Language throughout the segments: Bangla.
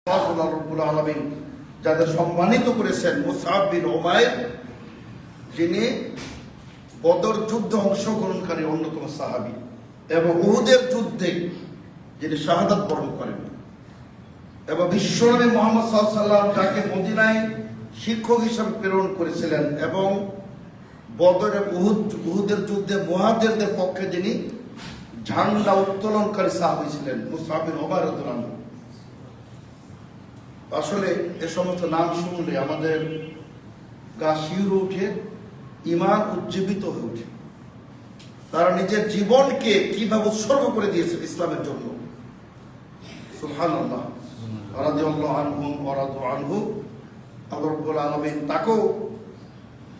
আল্লাহ রাব্বুল আলামিন যাদের সম্মানিত করেছেন মুসআব বিন উমাইর, যিনি বদর যুদ্ধে অংশগ্রহণকারী অন্যতম সাহাবী এবং উহুদের যুদ্ধে যিনি শাহাদাত বরণ করেন, এবং বিশ্বনবী মুহাম্মদ সাল্লাল্লাহু আলাইহি ওয়াসাল্লাম যাকে মদিনায় শিক্ষক হিসেবে প্রেরণ করেছিলেন এবং বদর উহুদের যুদ্ধে মুহাজিরদের পক্ষে যিনি ঝান্ডা উত্তোলনকারী সাহাবী ছিলেন মুসআব বিন উমাইর রাদিয়াল্লাহু আনহু। আসলে এ সমস্ত নাম শুনলে আমাদের গা শিউরে উঠে, ঈমান উজ্জীবিত হয়ে ওঠে। তারা নিজের জীবনকে কিভাবে উৎসর্গ করে দিয়েছে ইসলামের জন্য। সুবহানাল্লাহ, রাদিয়াল্লাহু আনহুম ওয়া রাদু আনহু। আল্লাহ রাব্বুল আলামিন তাকেও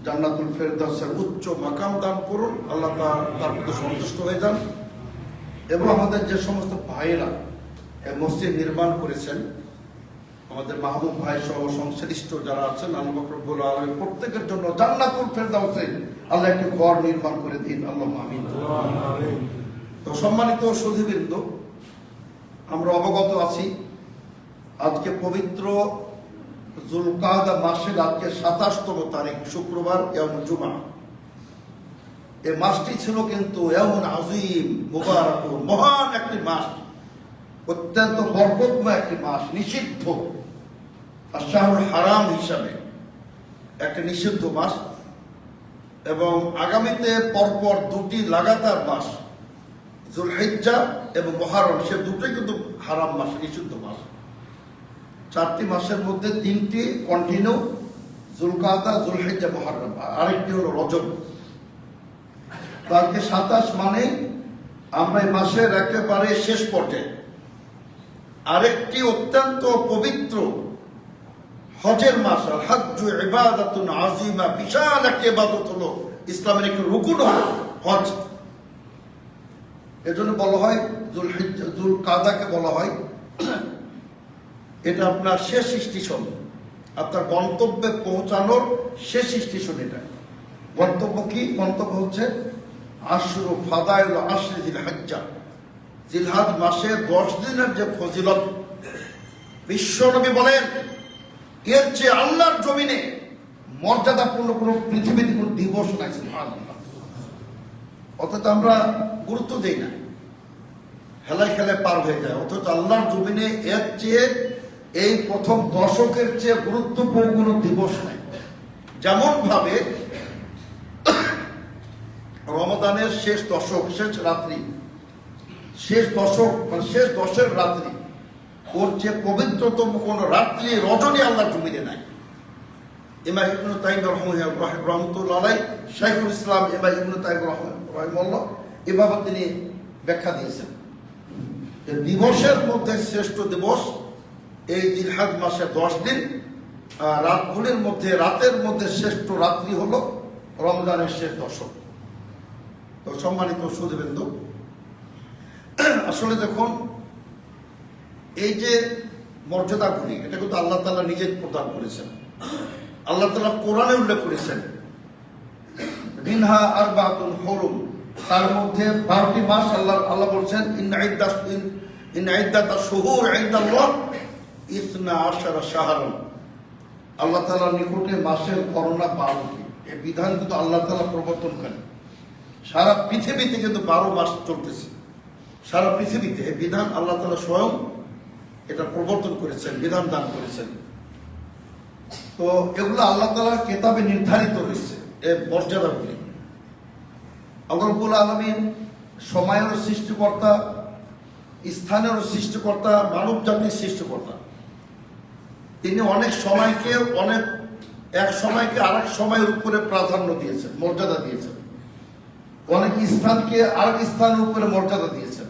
জান্নাতুল ফেরদাউসের উচ্চ মাকাম দান করুন, আল্লাহ তার প্রতি সন্তুষ্ট হয়ে যান। এবং আমাদের যে সমস্ত ভাইয়েরা এই মসজিদ নির্মাণ করেছেন, আমাদের মাহবুব ভাই সহ সংশ্লিষ্ট যারা আছেন, আল্লাহ পাক রব্বুল আলামিন প্রত্যেকের জন্য জান্নাতুল ফেরদাউসে আল্লাহ একটি ঘর নির্মাণ করে দিন, আল্লাহুম্মা আমিন। তো সম্মানিত সুধীবৃন্দ, আমরা অবগত আছি আজকে পবিত্র যুলকাদা মাসের আজকে ২৭তম তারিখ, শুক্রবার, ইয়াউমুল জুমআ। এই মাসটি ছিল কিন্তু ইয়াউমুন আযীম মুবারাক, মহান একটি মাস, অত্যন্ত বরকতময় একটি মাস, নিষিদ্ধ আশহারুল হারাম হিসাবে একটা নিষিদ্ধ মাস। এবং আগামীতে পরপর দুটি লাগাতার মাস, যুলহিজ্জা এবং মুহররম, সে দুটোই কিন্তু হারাম মাস, নিষিদ্ধ মাস। 4টি মাসের মধ্যে 3টি কন্টিনিউ, যুলকাদা, যুলহিজ্জা, মুহররম, আরেকটি হলো রজব। আজকে 27 মানে আমরা এই মাসের একেবারে শেষ পর্যায়ে আরেকটি অত্যন্ত পবিত্র হজের মাস। আল হজ্জু ইবাদাতুন আযীমা, বিশাল একটি ইবাদত হলো, ইসলামের একটি রুকুন হলো হজ। এজন্য বলা হয় যুলহিজ্জা, যুলকাদাকে বলা হয় এটা আপনার শেষ স্টেশন, আপনার গন্তব্যে পৌঁছানোর শেষ স্টেশন। এটা গন্তব্য কি? গন্তব্য হচ্ছে আশরু ফাদাইল আশরি জিলহজ্জা, জিলহজ মাসের 10 দিনের যে ফজিলত, বিশ্বনবী বলেন এর চেয়ে আল্লাহর জমিনে মর্যাদাপূর্ণ কোন পৃথিবীতে কোন দিবস নাই। সুবহানাল্লাহ। অথচ আমরা গুরুত্ব দেই না, হেলায় খেলায় পার হয়ে যায়। অথচ আল্লাহর জমিনে এর চেয়ে, এই প্রথম দশকের চেয়ে গুরুত্বপূর্ণ কোন দিবস নাই। যেমন ভাবে রমাদানের শেষ দশক, শেষ রাত্রি, শেষ দশক মানে শেষ 10-এর রাত্রি, ওর যে পবিত্রতম কোন রাত্রি, রজনী আল্লাহর জমিনে নাই। ইমাম ইবনে তাইমিয়া রাহমাতুল্লাহ আলাইহি, শাইখুল ইসলাম ইমাম ইবনে তাইমিয়া রাহিমাহুল্লাহ এভাবে তিনি ব্যাখ্যা দিয়েছেন যে দিবসের মধ্যে শ্রেষ্ঠ দিবস এই জিলহজ মাসের 10 দিন, রাতগুলির মধ্যে রাতের মধ্যে শ্রেষ্ঠ রাত্রি হলো রমজানের শেষ দশক। তো সম্মানিত সুধীবৃন্দ, আসলে দেখুন এই যে মর্যাদাগুলি, এটা কিন্তু আল্লাহ তাআলা নিজে প্রদান করেছেন। আল্লাহ তাআলা কোরআনে উল্লেখ করেছেন মিনহা আরবাতুন হুরুম, তার মধ্যে 12টি মাস আল্লাহ বলছেন ইন্না ইদ্দাতাশ শুহুর ইনদাল্লাহ 12 শাহরান। আল্লাহ তাআলার নিকটে মাসের গণনা 12টি। এই বিধান কিন্তু আল্লাহ তাআলা প্রবর্তন করেন। সারা পৃথিবীতে কিন্তু 12 মাস চলতেছে, সারা পৃথিবীতে এই বিধান আল্লাহ তাআলা স্বয়ং এটা প্রবর্তন করেছেন, বিধান দান করেছেন। তো এগুলো আল্লাহ তাআলার কিতাবে নির্ধারিত রয়েছে, এই মর্যাদাগুলি। আল্লাহ রাব্বুল আলামিন সময়ের সৃষ্টিকর্তা, স্থানের সৃষ্টিকর্তা, মানব জাতির সৃষ্টিকর্তা। তিনি অনেক সময়কে এক সময়কে আরেক সময়ের উপরে প্রাধান্য দিয়েছেন, মর্যাদা দিয়েছেন। অনেক স্থানকে আরেক স্থানের উপরে মর্যাদা দিয়েছেন।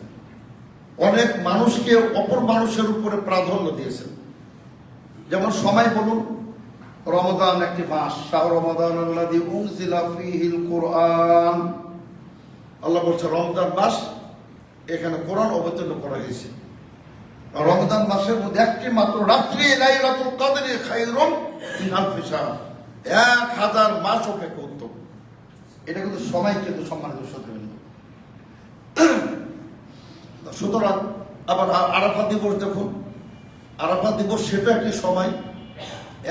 অনেক মানুষকে অপর মানুষের উপরে প্রাধান্য দিয়েছেন। যেমন সময় বলুন, রমাদান একটি মাস, শাহরু রমাদান আল্লাযী উনজিলা ফীহিল কুরআন। আল্লাহ বলছে রমজান মাস, এখানে কোরআন অবতীর্ণ করা হয়েছে। রমজান মাসের মধ্যে একটি মাত্র রাত্রি, লাইলাতুল কদরি খায়রুম মিন আলফি শাহর, 1000 মাস অপেক্ষা উত্তম। এটা কিন্তু সময়, কিন্তু সম্মানিত সুধীবৃন্দ। সুতরাং আবার আরাফাত দিবস দেখুন, আরাফা দিবস সেটা একটি সময়,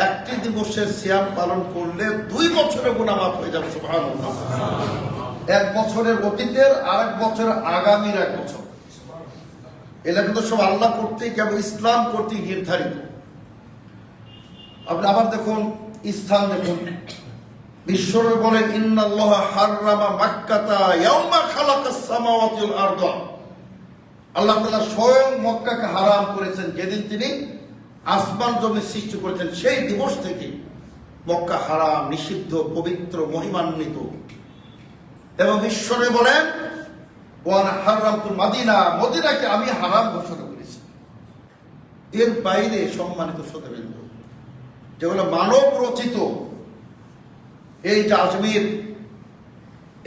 একটি দিবসের সিয়াম পালন করলে 2 বছরের গুনাহ মাফ হয়ে যাবে। সুবহানাল্লাহ। 1 বছরের অতীতের আর 1 বছরের আগামীর 1 বছর, এগুলো কিন্তু সব আল্লাহ কর্তৃক এবং ইসলাম কর্তৃক নির্ধারিত। আপনি আবার দেখুন, স্থান দেখুন, বিশ্বনবী বলেন ইন্নাল্লাহা হাররামা মাক্কাতা ইয়াওমা খালাকাস সামাওয়াতি ওয়াল আরদা। আল্লাহ তাআলা স্বয়ং মক্কাকে হারাম করেছেন যেদিন তিনি আসমান জমি সৃষ্টি করেছেন। সেই দিবস থেকে মক্কা হারাম, নিষিদ্ধ, পবিত্র, মহিমান্বিত। এবং বিশ্বনবী বলেন ওয়ানা হারামতুল মাদিনা, মদিনাকে আমি হারাম ঘোষণা করেছি। এর বাইরে সম্মানিত শ্রোতাবৃন্দ, যেগুলো মানব রচিত, এই যে আজমির,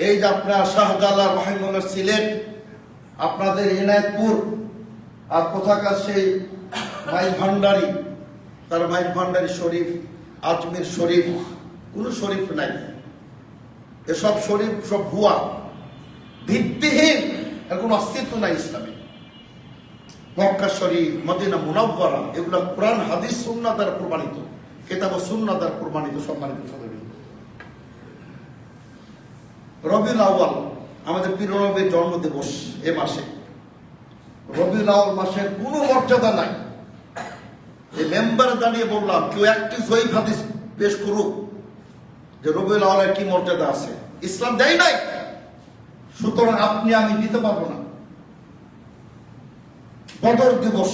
এই যে আপনার শাহজালাল রহিমুল্লাহ সিলেট, আপনাদের এনায়েতপুর, আর কোথাকার সেই মাইল ভান্ডারি, তার মাইল ভান্ডারি শরীফ, আজমির শরীফ, কোনো শরীফ নাই। এসব শরীফ সব ভুয়া, ভিত্তিহীন, এর কোনো অস্তিত্ব নাই ইসলামে। মক্কা শরীফ, মদিনা মুনাওয়ারা, এগুলো কোরআন হাদিস সুন্নাহ দ্বারা প্রমাণিত, কিতাব ও সুন্নাহ দ্বারা প্রমাণিত। সম্মানিত সদস্য, রবিউল আউয়াল আমাদের প্রিয় নবীর জন্ম দিবস। এ মাসে রবিউল আউয়াল মাসের কোনো মর্যাদা নাই। এই মেম্বারে দাঁড়িয়ে বললাম, কেউ একটি সহিহ হাদিস পেশ করুক যে রবিউল আউয়ালের কি মর্যাদা আছে। ইসলাম দেয় নাই, সুতরাং আপনি আমি দিতে পারবো না। বদর দিবস,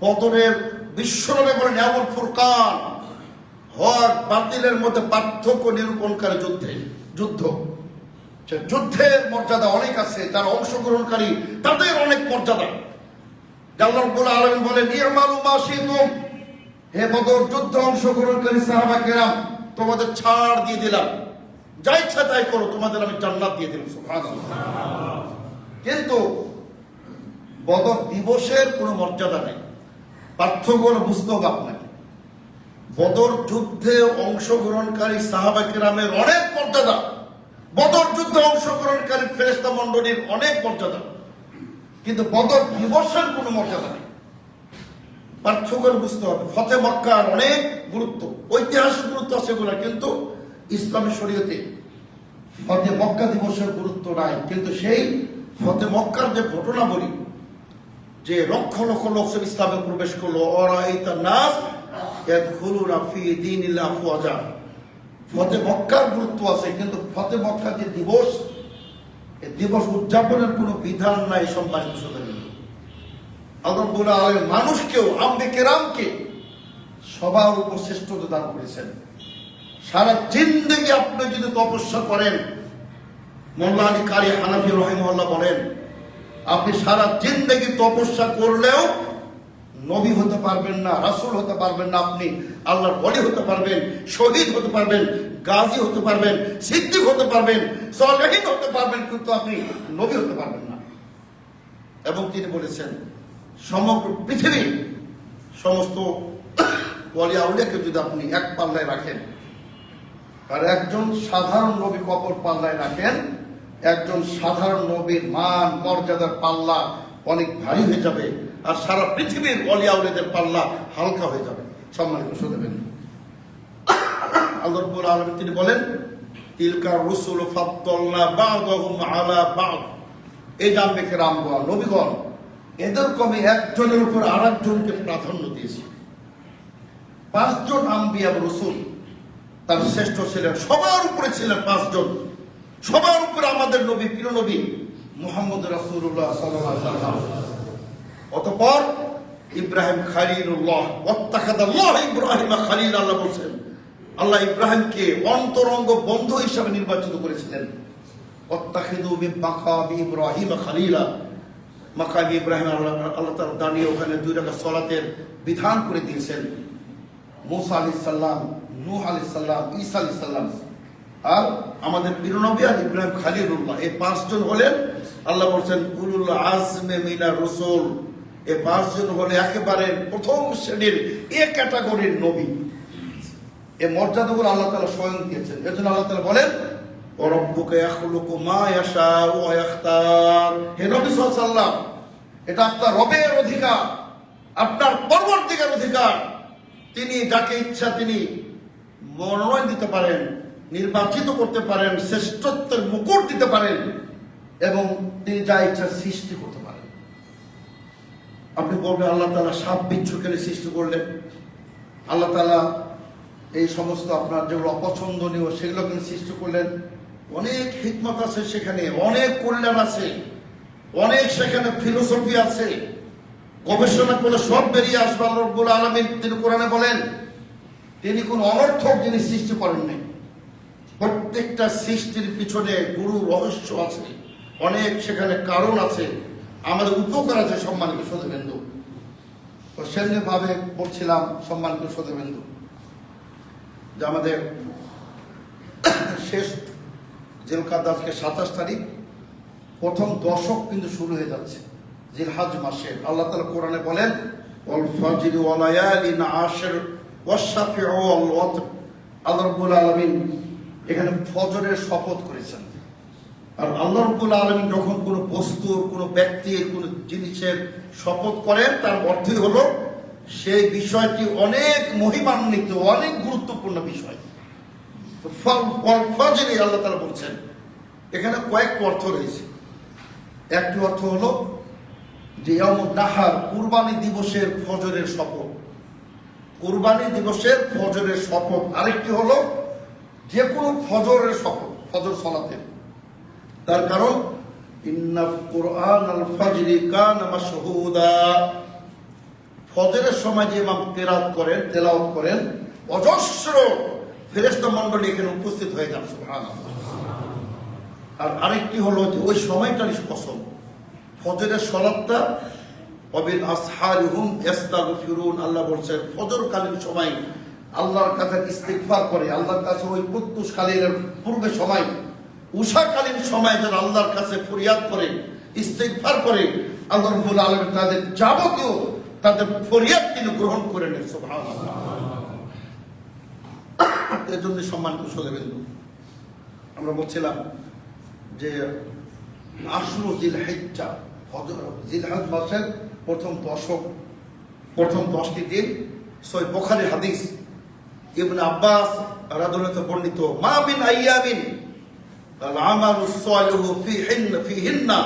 বদরের বিশ্বনবী বলেন ইয়াউমুল ফুরকান, হক বাতিলের মধ্যে পার্থক্য নিরূপণকারী যুদ্ধ। যুদ্ধের মর্যাদা অনেক আছে, যারা অংশগ্রহণকারী তাদের অনেক মর্যাদা। আল্লাহ রাব্বুল আলামিন বলেন ইমালু মা শিতুম, হে বদর যুদ্ধে অংশগ্রহণকারী সাহাবা কেরাম, তোমাদের ছাড় দিয়ে দিলাম, যা ইচ্ছা তাই করো, তোমাদের আমি জান্নাত দিয়ে দিলাম। সুবহানাল্লাহ। কিন্তু বদর দিবসের কোনো মর্যাদা নেই। পার্থক্য বুঝতে হবে আপনাকে। বদর যুদ্ধে অংশগ্রহণকারী সাহাবা কেরামের অনেক মর্যাদা, বদর যুদ্ধে অংশগ্রহণকারী ফেরেশতা মণ্ডলীর অনেক মর্যাদা, কিন্তু বদর দিবসের কোনো মর্যাদা নেই। পার্থক্য বুঝতে হবে। ফতে মক্কার অনেক গুরুত্ব, ঐতিহাসিক গুরুত্ব আছে এগুলো, কিন্তু ইসলামী শরীয়তে ফতে মক্কা দিবসের গুরুত্ব নাই। কিন্তু সেই ফতে মক্কার যে ঘটনা বলি, যে লক্ষ লক্ষ লোক ইসলামে প্রবেশ করলো, অরাইতা নাস ইয়াদখুলুনা ফি দীনিল্লাহি আফওয়াজা, ফতে মক্কার গুরুত্ব আছে। কিন্তু ফতে মক্কা যে দিবস, এই দিবস উদযাপনের কোনো বিধান নাই। সম্মানিত শ্রোতাবৃন্দ, আল্লাহ রাব্বুল আলামিন মানুষকেও, আম্বিয়া কেরামকে সবার উপর শ্রেষ্ঠত্ব দান করেছেন। সারা জিন্দেগি আপনি যদি তপস্যা করেন, মোল্লা আলী কারি হানাফি রাহিমাহুল্লাহ বলেন, আপনি সারা জিন্দেগি তপস্যা করলেও নবী হতে পারবেন না, রাসূল হতে পারবেন না। আপনি আল্লাহর ওলি হতে পারবেন, শহীদ হতে পারবেন, গাজী হতে পারবেন, সিদ্দিক হতে পারবেন, সালেহীন হতে পারবেন, কিন্তু আপনি নবী হতে পারবেন না। এবং তিনি বলেছেন, সমগ্র পৃথিবীর সমস্ত ওলি আউলিয়াকে যদি আপনি এক পাল্লায় রাখেন, আর একজন সাধারণ নবী অপর পাল্লায় রাখেন, একজন সাধারণ নবীর মান মর্যাদার পাল্লা অনেক ভারী হয়ে যাবে, আর সারা পৃথিবীর ওলি আউলিয়াদের পাল্লা হালকা হয়ে যাবে। সম্মানিত শ্রোতাবৃন্দ, আল্লাহ রাব্বুল আলামিন তিনি বলেন তিলকা রুসুল ফাদ্দালনা বা'দাহুম আলা বা'দ, এই আম্বিয়া কেরামগণ, নবীগণ, এদের কমে একজনের উপর আরেকজনকে প্রাধান্য দিয়েছে। 5 জন আম্বিয়া রসুল তার শ্রেষ্ঠ ছিলেন, সবার উপরে ছিলেন 5 জন। সবার উপরে আমাদের নবী, প্রিয় নবী মুহাম্মদ রাসূলুল্লাহ সাল্লাল্লাহু আলাইহি ওয়াসাল্লাম। অতঃপর ইব্রাহিম খলিলুল্লাহ, ওয়াত্তাখাযাল্লাহু ইব্রাহিম খালিল, আল্লাহ বলেন আল্লাহ ইব্রাহিমকে অন্তরঙ্গ বন্ধু হিসেবে নির্বাচিত করেছিলেন। ওয়াত্তাখিযু মিন মাকামি ইব্রাহিম খালিলা, মাকামি ইব্রাহিম আল্লাহ তাআলা দাঁড়িয়ে ওখানে 2 রাকাত সালাতের বিধান করে দিয়েছেন। মুসা আলাইহিস সালাম, নূহ আলাইহিস সালাম, ঈসা আলাইহিস সালাম, আর আমাদের প্রিয় নবী আর ইব্রাহিম খলিলুল্লাহ, এই 5 জন হলেন, আল্লাহ বলছেন উলুল আজমে মিনার রাসূল। এই 5 জন হলে একেবারে প্রথম শ্রেণীর এ ক্যাটাগরির নবী। এই মর্যাদাগুলো আল্লাহ তাআলা স্বয়ং দিয়েছেন। এজন্য আল্লাহ তাআলা বলেন ওয়া রাব্বুকা ইয়াখলুকু মা ইয়াশাউ ওয়া ইখতার, হে নবী সাল্লাল্লাহু আলাইহি ওয়াসাল্লাম, এটা আপনার রবের অধিকার আপনার পরবর্তীকার অধিকার। তিনি যাকে ইচ্ছা তিনি মনোনয়ন দিতে পারেন, নির্বাচিত করতে পারেন, শ্রেষ্ঠত্বের মুকুট দিতে পারেন এবং তিনি যা ইচ্ছা সৃষ্টি করতে পারেন। আপনি বলবেন আল্লাহ তাআলা সাপ বিচ্ছু কেন সৃষ্টি করলেন? আল্লাহ তাআলা এই সমস্ত আপনার যেগুলো অপছন্দনীয় সেগুলো কেন সৃষ্টি করলেন? অনেক হিকমত আছে সেখানে, অনেক কল্যাণ আছে, অনেক সেখানে ফিলোসফি আছে। গবেষণা করলে সব বেরিয়ে আসবে। আল্লাহ রাব্বুল আলামিন তিনি কোরআনে বলেন তিনি কোন অনর্থক জিনিস সৃষ্টি করেন নাই। প্রত্যেকটা সৃষ্টির পিছনে গুরু রহস্য আছে, অনেক সেখানে কারণ আছে, আমাদের উপকার আছে। সম্মানিত শ্রোতাবৃন্দু, তো সেমনি ভাবে বলছিলাম সম্মানিত শ্রোতাবৃন্দু যে আমাদের শেষ জিলকাদ আজকে 27 তারিখ, প্রথম দশক কিন্তু শুরু হয়ে যাচ্ছে জিলহজ মাসে। আল্লাহ তাআলা কোরআনে বলেন ওয়াল ফাজরি ওয়া লায়ালিন আশর ওয়াশ-শাফি ওয়াল ওয়াতর। আল্লাহ রাব্বুল আলামিন এখানে ফজরের শপথ করেছেন। আর আল্লাহ রাব্বুল আলামিন যখন কোনো বস্তুর, কোনো ব্যক্তির, কোনো জিনিসের শপথ করেন তার অর্থই হলো সেই বিষয়টি অনেক মহিমান্বিত, অনেক গুরুত্বপূর্ণ বিষয়। ওয়াল ফাজরি আল্লাহ তাআলা বলছেন, এখানে কয়েকটা অর্থ রয়েছে। একটি অর্থ হলো যে ইয়াউমুন নাহার, কুরবানি দিবসের ফজরের শপথ, কুরবানি দিবসের ফজরের শপথ। আরেকটি হলো যে কোনো ফজরের শপথ, ফজর সালাতের। তার কারণ ইন্না কুরআনাল ফাজরি কানা মাশহুদা, ফজরের সময় যে ইমাম কিরাত করেন, তেলাওয়াত করেন, অজস্র ফেরেশতা মণ্ডলী এখানে উপস্থিত হয়ে যান। সুবহানাল্লাহ। আর আরেকটি হলো যে ওই সময়টারই কসম, ফজরের সালাতটা ওয়াবিল আসহারিহুম ইস্তাগফিরুন। আল্লাহ বলছেন ফজরকালীন সময় আল্লাহর কাছে ইস্তিগফার করে, আল্লাহর কাছে ওই প্রত্যুষকালীনের পূর্বে সময়, উষাকালীন সময় যারা আল্লাহর কাছে ফরিয়াদ করে, ইস্তিগফার করে, আল্লাহ রাব্বুল আলামিন তাদের যাবতীয় তাদের ফরিয়াদ তিনি গ্রহণ করে নেন। সুবহানাল্লাহ। এর জন্য সম্মানিত শ্রোতাবৃন্দ, আমরা বলছিলাম যে আশরু জিলহিজ্জা, জিলহজ মাসের প্রথম দশক, প্রথম 10টি দিন। সহিহ বুখারী হাদিস, ইবনে আব্বাস রাদিয়াল্লাহু আনহু বর্ণিত, মা মিন আইয়ামিন আল আমালুস সালিহু ফিহিন্না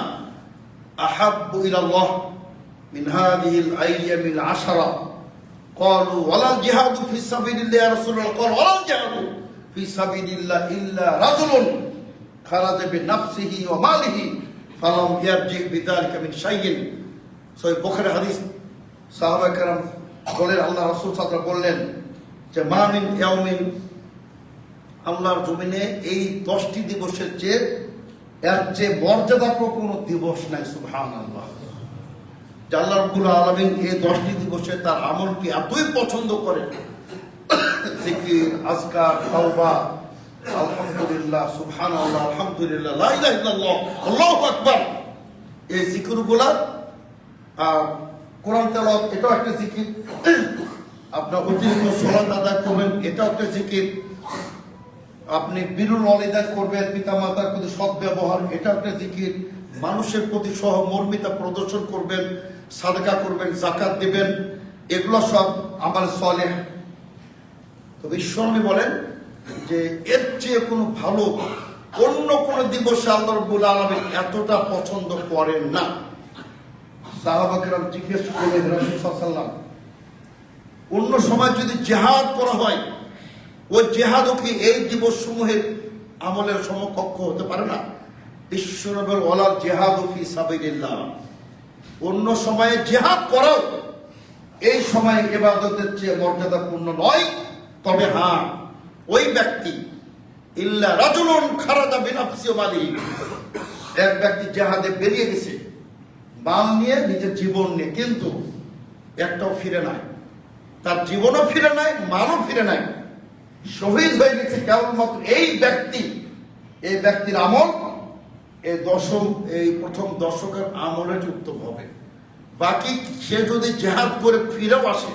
আহাব্বু ইলাল্লাহ মিন হাযিহিল আইয়ামিল আশরা। قالوا ولا الجهاد في سبيل الله يا رسول الله؟ قال ولا الجهاد في سبيل الله إلا رجل خرج بنفسه وماله فلم يرجع بذلك من شيء। সহিহ বুখারী হাদিস। সাহাবা কেরাম বলেন আল্লাহ রাসূল সাল্লাল্লাহু আলাইহি ওয়াসাল্লাম বললেন যে মা মিন ইয়াউমিন, আল্লাহর জমিনে এই 10টি দিবসের চেয়ে এর চেয়ে মর্যাদাপূর্ণ কোনো দিবস নাই। সুবহানাল্লাহ। যে আল্লাহ রাব্বুল আলামিন এই 10টি দিবসে তার আমলকে এতই পছন্দ করেন, জিকির, আজকার, তাওবা, আলহামদুলিল্লাহ, সুবহানাল্লাহ, আলহামদুলিল্লাহ, লা ইলাহা ইল্লাল্লাহ, আল্লাহু আকবার, এই জিকিরগুলা, কোরআন তেলাওয়াত এটাও একটা জিকির, আপনার অতিরিক্ত সালাত আদায় করবেন এটাও একটা জিকির, আপনি বিরুল ওয়ালিদান করবেন, পিতামাতার প্রতি সৎ ব্যবহার এটাও একটা জিকির, মানুষের প্রতি সহমর্মিতা প্রদর্শন করবেন, সাদকা করবেন, যাকাত দিবেন, এগুলো সব আমাল সালেহ। তো বিশ্বনবী বলেন যে এর চেয়ে কোনো ভালো অন্য কোন দিবসে আল্লাহ রাব্বুল আলামিন এতটা পছন্দ করেন না। সাহাবা কেরাম জিজ্ঞেস করলেন রাসূল সাল্লাল্লাহু আলাইহি ওয়াসাল্লাম, অন্য সময় যদি জিহাদ করা হয় ওই জিহাদও কি এই দিবস সমূহের আমলের সমকক্ষ হতে পারে না? বিশ্বনবী ওয়ালা জিহাদু ফি সাবিলিল্লাহ, অন্য সময়ে জিহাদ করাও এই সময় ইবাদতের চেয়ে মর্যাদাপূর্ণ নয়। তবে হ্যাঁ, ওই ব্যক্তি ইল্লা রাজুলুন খারাজা বিনাফসি ওয়া মালিহি, এক ব্যক্তি জিহাদে বেরিয়ে গেছে মাল নিয়ে, নিজের জীবন নিয়ে, কিন্তু একটাও ফিরে নাই, তার জীবনও ফিরে নাই, মালও ফিরে নাই, শহীদ হয়ে গেছে কেবলমাত্র এই ব্যক্তি। এই ব্যক্তির আমল এই প্রথম দশকের আমলের উত্তম হবে। বাকি সে যদি জিহাদ করে ফিরেও আসে,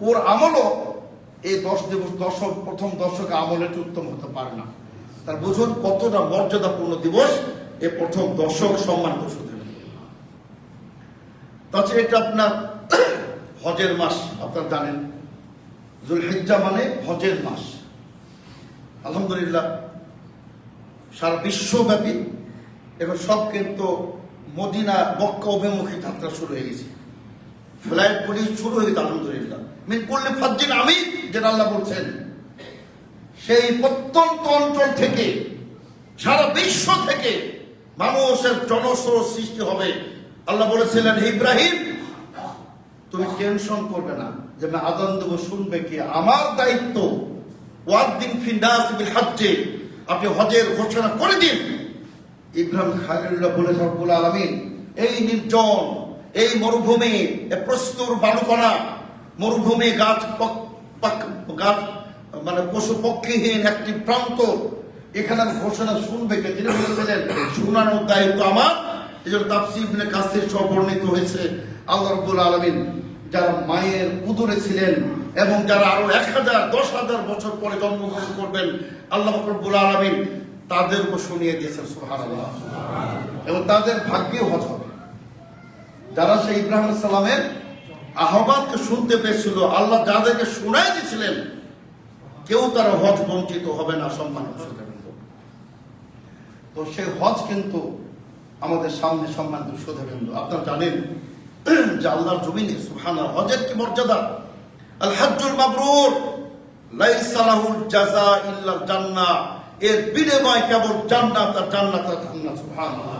ওর আমলও এই 10 দিবস প্রথম দশকে আমলের উত্তম হতে পারে না। তার বুঝুন কতটা মর্যাদাপূর্ণ দিবস এই প্রথম দশক। সম্মানিত শুধু তাছাড়া এটা আপনার হজের মাস, আপনারা জানেন যুলহিজ্জা মানে হজের মাস। আলহামদুলিল্লাহ সারা বিশ্বব্যাপী এখন সব কিন্তু মদিনা মক্কা অভিমুখী যাত্রা শুরু হয়ে গেছে, ফ্লাইট গুলি শুরু হয়ে গেছে আলহামদুলিল্লাহ। মিন কুল্লি ফাজ্জিন আমিন যেটা আল্লাহ বলছেন, সেই প্রত্যন্ত অঞ্চল থেকে সারা বিশ্ব থেকে মানুষের জনস্রোত সৃষ্টি হবে। আল্লাহ বলেছিলেন, হে ইব্রাহিম তুমি টেনশন করবে না যে আমি আযান দেব শুনবে কি, আমার দায়িত্ব। ওয়াদ্দিন ফিন নাস বিল হজ্জে, আপনি হজের ঘোষণা করে দিন। ইব্রাহিম খলিলুল্লাহ বলে রব্বুল আলামিন, এই নির্জন, এই মরুভূমি, এই প্রস্তুর বালুকণা মরুভূমি, গাছ মানে পশু পক্ষীহীন একটি প্রান্ত, এখানে ঘোষণা শুনবে কে? তিনি বলেছিলেন শোনানোর দায়িত্ব আমার। এই জন্য তাফসীর ইবনে কাসির সহ বর্ণিত হয়েছে আল্লাহ রাব্বুল আলামিন যারা মায়ের উদরে ছিলেন এবং যারা আরো 1000 10,000 বছর পরে জন্মগ্রহণ করবেন, আল্লাহ রাব্বুল আলামিন তাদের উপর শুনিয়ে দিয়েছেন সুবহানাল্লাহ। এবং তাদের ভাগ্যে হজ হবে যারা সেই ইব্রাহিম আলাইহিস সালামের আহ্বানকে শুনতে পেয়েছিল। আল্লাহ যাদেরকে শোনাই দিয়েছিলেন কেউ তারা হজ বঞ্চিত হবে না। সম্মানিত শ্রোতাবৃন্দ, তো সেই হজ কিন্তু আমাদের সামনে। সম্মানিত শ্রোতাবৃন্দ, আপনারা জানেন যে আল্লাহর জমিনে সুবহানাল্লাহ হজের কি মর্যাদা। আল হজ্জুল মাবরুর লাইসা লাহুল জাযা ইল্লাল জান্নাহ, এর বিনিময় কেবল জান্নাত আর জান্নাত আর জান্নাত। সুবহানাল্লাহ।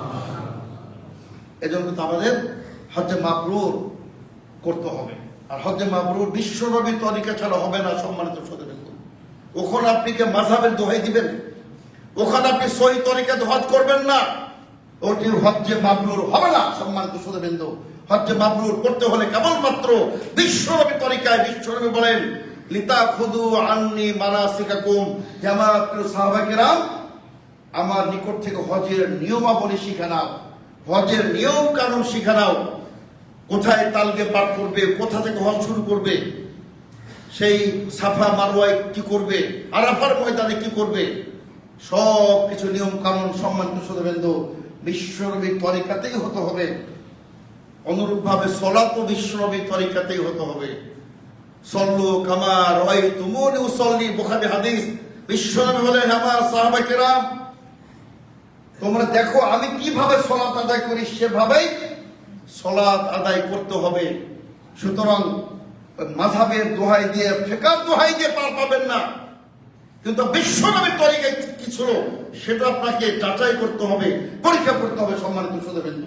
এজন্য তো আমাদের হজ্জে মাবরুর করতে হবে। আর হজ্জে মাবরুর বিশ্বনবীর তরিকা ছাড়া হবে না। সম্মানিত শ্রোতাবৃন্দ, ওখানে আপনি কে মাযহাবের দোহাই দিবেন, ওখানে আপনি সহি তরিকাতে হজ করবেন না, ওটি হজ্জে মাবরুর হবে না। সম্মানিত শ্রোতাবৃন্দ, হজ্জে মাবরুর করতে হলে কেবলমাত্র বিশ্বনবীর তরিকায়। বিশ্বনবী বলেন, লিতাখুযু আন্নী মানাসিকাকুম, হে আমার প্রিয় সাহাবায়ে কেরাম, আমার নিকট থেকে হজের নিয়মাবলী শিখে নাও, হজের নিয়ম কানুন শিখে নাও। কোথায় তালবিয়া পাঠ করবে, কোথা থেকে হজ শুরু করবে, সেই সাফা মারওয়ায় কি করবে, আরাফার ময়দানে কি করবে, সব কিছু নিয়ম কানুন সম্মানিত শ্রোতাবৃন্দ বিশ্বনবীর তরিকাতেই হতে হবে। অনুরূপভাবে সলাতও বিশ্বনবীর তরিকাতেই হতে হবে। সল্লু কামা রাআইতুমুনি উসাল্লি, বুখারী হাদিস। বিশ্বনবী বলেন, আমার সাহাবায়ে কেরাম তোমরা দেখো আমি কিভাবে সলাত আদায় করি, সেভাবেই সলাত আদায় করতে হবে। সুতরাং মাযহাবের দোহাই দিয়ে, ফিকহের দোহাই দিয়ে পার পাবেন না। কিন্তু বিশ্বনবীর তরিকা কি ছিল সেটা আপনাকে যাচাই করতে হবে, পরীক্ষা করতে হবে। সম্মানিত শ্রোতাবৃন্দ,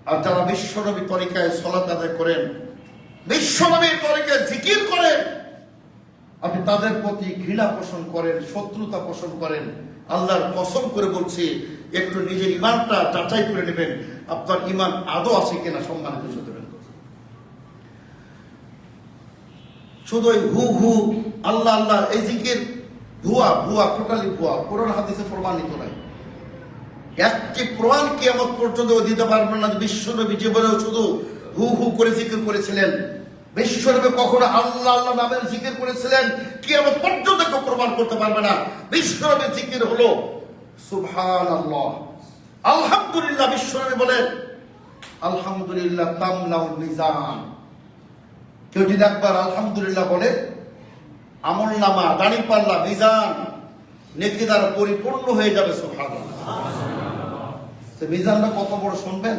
আর যারা বিশ্বনবীর তরিকায় সলাত আদায় করেন, বিশ্বনবীর তরিকায় জিকির করেন, আপনি তাদের প্রতি ঘৃণা পোষণ করেন, শত্রুতা পোষণ করেন, আল্লাহর কসম করে বলছি একটু নিজের ঈমানটা যাচাই করে নেবেন, আপনার ঈমান আদৌ আছে কিনা। সম্মানিত শ্রোতাবৃন্দ, শুধু হু হু আল্লাহ আল্লাহ এই জিকির ভুয়া, টোটালি ভুয়া, কোরআন হাদিসে প্রমাণিত নাই। একটি প্রমাণ কিয়ামত পর্যন্ত দিতে পারবেন না। বিশ্বনবী জীবনেও শুধু হু হু করে জিকির করেছিলেন। বিশ্বনবী কখনো আল্লাহ আল্লাহ নামের জিকির করেছিলেন কিয়ামত পর্যন্ত কেউ প্রমাণ করতে পারবে না। বিশ্বনবীর জিকির হলো সুবহানাল্লাহ, আলহামদুলিল্লাহ। বিশ্বনবী বলেন, আলহামদুলিল্লাহ তামলাউল মিজান। কেউ যদি একবার আলহামদুলিল্লাহ বলে, আমলনামা, দাড়িপাল্লা, মিজান নেকি দ্বারা পরিপূর্ণ হয়ে যাবে। সুবহানাল্লাহ। মিজানটা কত বড় শুনবেন।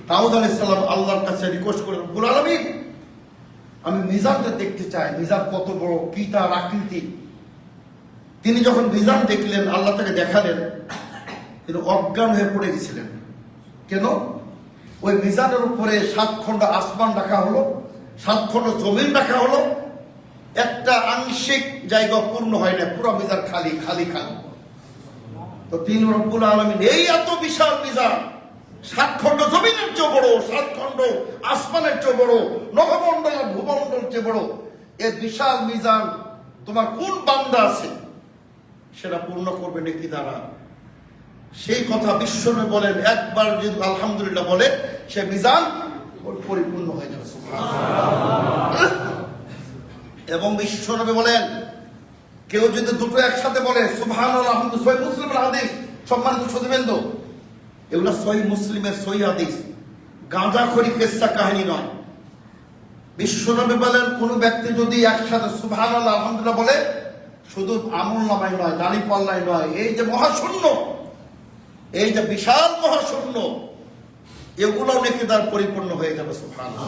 দাউদ আলাইহিস সালাম আল্লাহর কাছে রিকোয়েস্ট করে, রব্বুল আলামিন আমি মিজানটা দেখতে চাই, মিজান কত বড়, কি তার আকৃতি। তিনি যখন মিজান দেখলেন, আল্লাহ তাকে দেখালেন, তিনি অজ্ঞান হয়ে পড়ে গেছিলেন। কেন? ওই মিজানের উপরে 7 খণ্ড আসমান রাখা হলো, 7 খণ্ড জমিন রাখা হলো, একটা আংশিক জায়গা পূর্ণ হয় না, পুরো মিজান খালি খালি খালি। তো তিনি রব্বুল আলামিন এই এত বিশাল মিজান, 7 খণ্ড জমিনের চেয়ে বড়, 7 খণ্ড আসমানের চেয়ে বড়, নভমণ্ডল ভূমণ্ডলের চেয়ে বড়, এই বিশাল মিজান তোমার কোন বান্দা আছে সেটা পূর্ণ করবে নেকি দ্বারা। সেই কথা বিশ্বনবী বলেন, একবার যদি আলহামদুলিল্লাহ বলে সে মিজান পরিপূর্ণ হয়ে যাবে। এবং বিশ্বনবী বলেন, কেউ যদি দুটো একসাথে বলে সুবহানাল্লাহ আলহামদুলিল্লাহ, সহিহ মুসলিমের হাদিস। সম্মানিত শ্রোতাবৃন্দ, এগুলো সহিহ মুসলিমের সহিহ হাদিস, গাঁজাখড়ি কিসসা কাহিনী নয়। বিশ্বনবী বলেন, কোন ব্যক্তি যদি একসাথে সুবহানাল্লাহ আলহামদুলিল্লাহ বলে, শুধু আমলনামায় নয়, দাড়ি পাল্লায় নয়, এই যে মহাশূন্য, এই যে বিশাল মহাশূন্য, এগুলো নাকি তার পরিপূর্ণ হয়ে যাবে। সুবহানাল্লাহ।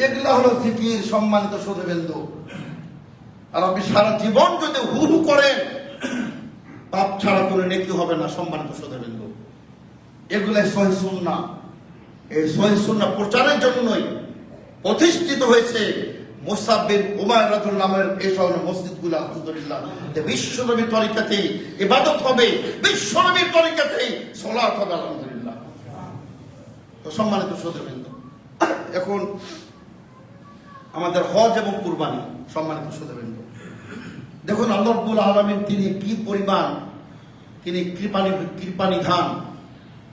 এগুলা হলো জিকির, সম্মানিত শ্রোতাবৃন্দ। আর আপনি সারা জীবন যদি হু হু করেন, পাপ ছাড়া করে নেকি হবে না। সম্মানিত শ্রোতাবৃন্দ, এগুলাই সহিহ সুন্নাহ। এই সহিহ সুন্নাহ প্রচারের জন্যই প্রতিষ্ঠিত হয়েছে মুসআব বিন উমাইর রাদিয়াল্লাহু নামের এই শহরের মসজিদগুলো। আলহামদুলিল্লাহ, যে বিশ্বনবীর তরিকাতেই ইবাদত হবে, বিশ্বনবীর তরিকাতেই সালাত হবে। আলহামদুলিল্লাহ। তো সম্মানিত শ্রোতাবৃন্দ, এখন আমাদের হজ এবং কুরবানি। সম্মানিত শ্রোতাবৃন্দ, দেখুন আল্লাহ রাব্বুল আলামিন তিনি কি পরিমাণ তিনি কৃপানিধান,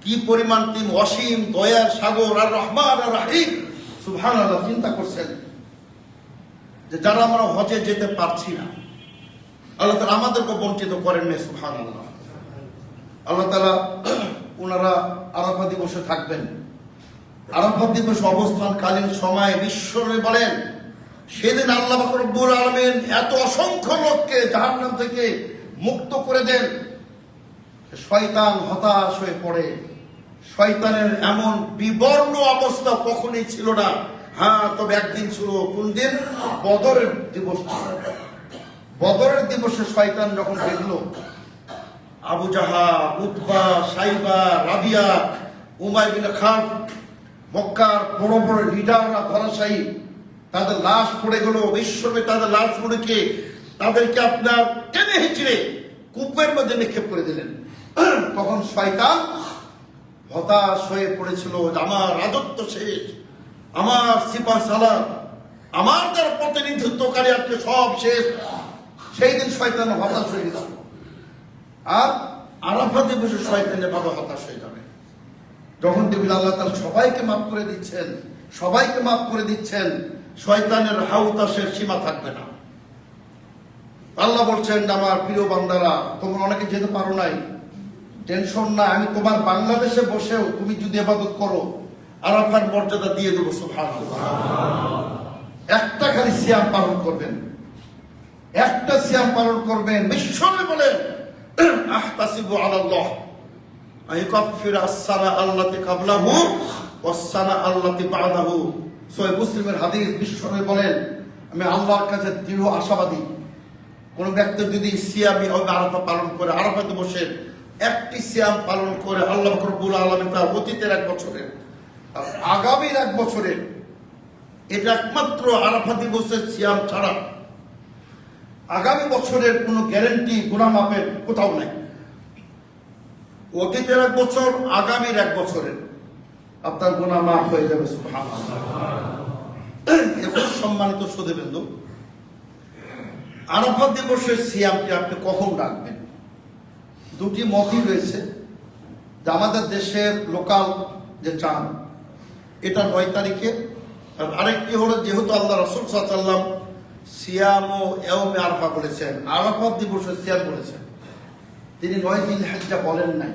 কি পরিমাণ তিনি অসীম দয়ার সাগর, আর রহমান আর রাহিম। সুবহানাল্লাহ। চিন্তা করছেন যে যারা আমরা হজে যেতে পারছি না, আল্লাহ তাআলা আমাদেরকে বঞ্চিত করেন না। সুবহানাল্লাহ। আল্লাহ তাআলা ওনারা আরাফা দিবসে থাকবেন। আরাফা দিবস অবস্থানকালীন সময়ে বিশ্বনবী বলেন, সেদিন আল্লাহ পাক রব্বুল আলামিন এত অসংখ্য লোককে জাহান্নাম থেকে মুক্ত করে দেন, শয়তান হতাশ হয়ে পড়ে। শয়তানের এমন বিবর্ণ অবস্থা কখনোই ছিল না। হ্যাঁ, তবে একদিন ছিল। কোন দিন? বদরের দিবস। বদরের দিবসে শয়তান যখন দেখলো আবু জাহাল, উতবা, সাইবা, রাবিয়া, উমাইয়া বিন খালফ, মক্কার বড় বড় লিডাররা ধরাশায়ী, তাদের লাশ পড়ে গেল। বিশ্বনবী তাদের লাশ পড়েকে তাদেরকে আপনার টেনে হিঁচড়ে কূপের মধ্যে নিক্ষেপ করে দিলেন। তখন শয়তান হতাশ হয়ে পড়েছিল, আমার রাজত্ব শেষ, আমার সিপাহ সালার, আমার যারা প্রতিনিধিত্বকারী আজকে সব শেষ। সেই দিন শয়তান হতাশ হয়ে গেল। আর আরাফা দিবসে শয়তানের ভাবে হতাশ হয়ে যাবে যখন দেখবেন আল্লাহ তাআলা সবাইকে মাফ করে দিচ্ছেন, সবাইকে মাফ করে দিচ্ছেন, শয়তানের হাউতাসের সীমা থাকবে না। আল্লাহ বলছেন, আমার প্রিয় বান্দারা, তোমরা অনেকে যেতে পারো নাই, টেনশন না, আমি তোমার বাংলাদেশে বসেও তুমি যদি ইবাদত করো, আরাফার মর্যাদা দিয়ে দেবো। সুবহানাল্লাহ। একটা খালি সিয়াম পালন করবেন, একটা সিয়াম পালন করবেন। বিশ্বনবী বলেন, আহতাসিবু আলাল্লাহ আইকাফির আস-সানা আল্লাতী ক্বাবলাহু ওয়াস-সানা আল্লাতী বা'দাহু। সহিহ মুসলিমের হাদিস। বিশ্বনবী বলেন, আমি আল্লাহর কাছে দৃঢ় আশাবাদী, কোন ব্যক্তি যদি সিয়ামি আরাফা পালন করে, আরাফা দিবসে একটি সিয়াম পালন করে, আল্লাহ রাব্বুল আলামিন তার অতীতের এক বছরের আর আগামীর এক বছরের, এটা একমাত্র আরাফা দিবসের সিয়াম ছাড়া আগামী বছরের কোনো গ্যারান্টি গুনাহ মাপের কোথাও নাই। অতীতের এক বছর, আগামীর এক বছরের আপনার গুনাহ মাফ হয়ে যাবে। সুবহানাল্লাহ। এখন সম্মানিত শ্রোতাবৃন্দ, আরাফা দিবসের সিয়ামটি আপনি কখন রাখবেন? দুটি মতই রয়েছে। যে আমাদের দেশের লোকাল যে চান, এটা 9 তারিখে, আর আরেকটি হলো যেহেতু আল্লাহ রাসূল সাল্লাল্লাহু আলাইহি ওয়াসাল্লাম সিয়াম ও ইয়াউমে আরাফা বলেছেন, আরাফা দিবসের সিয়াম বলেছেন, তিনি 9 জিলহিজ্জা বলেন নাই।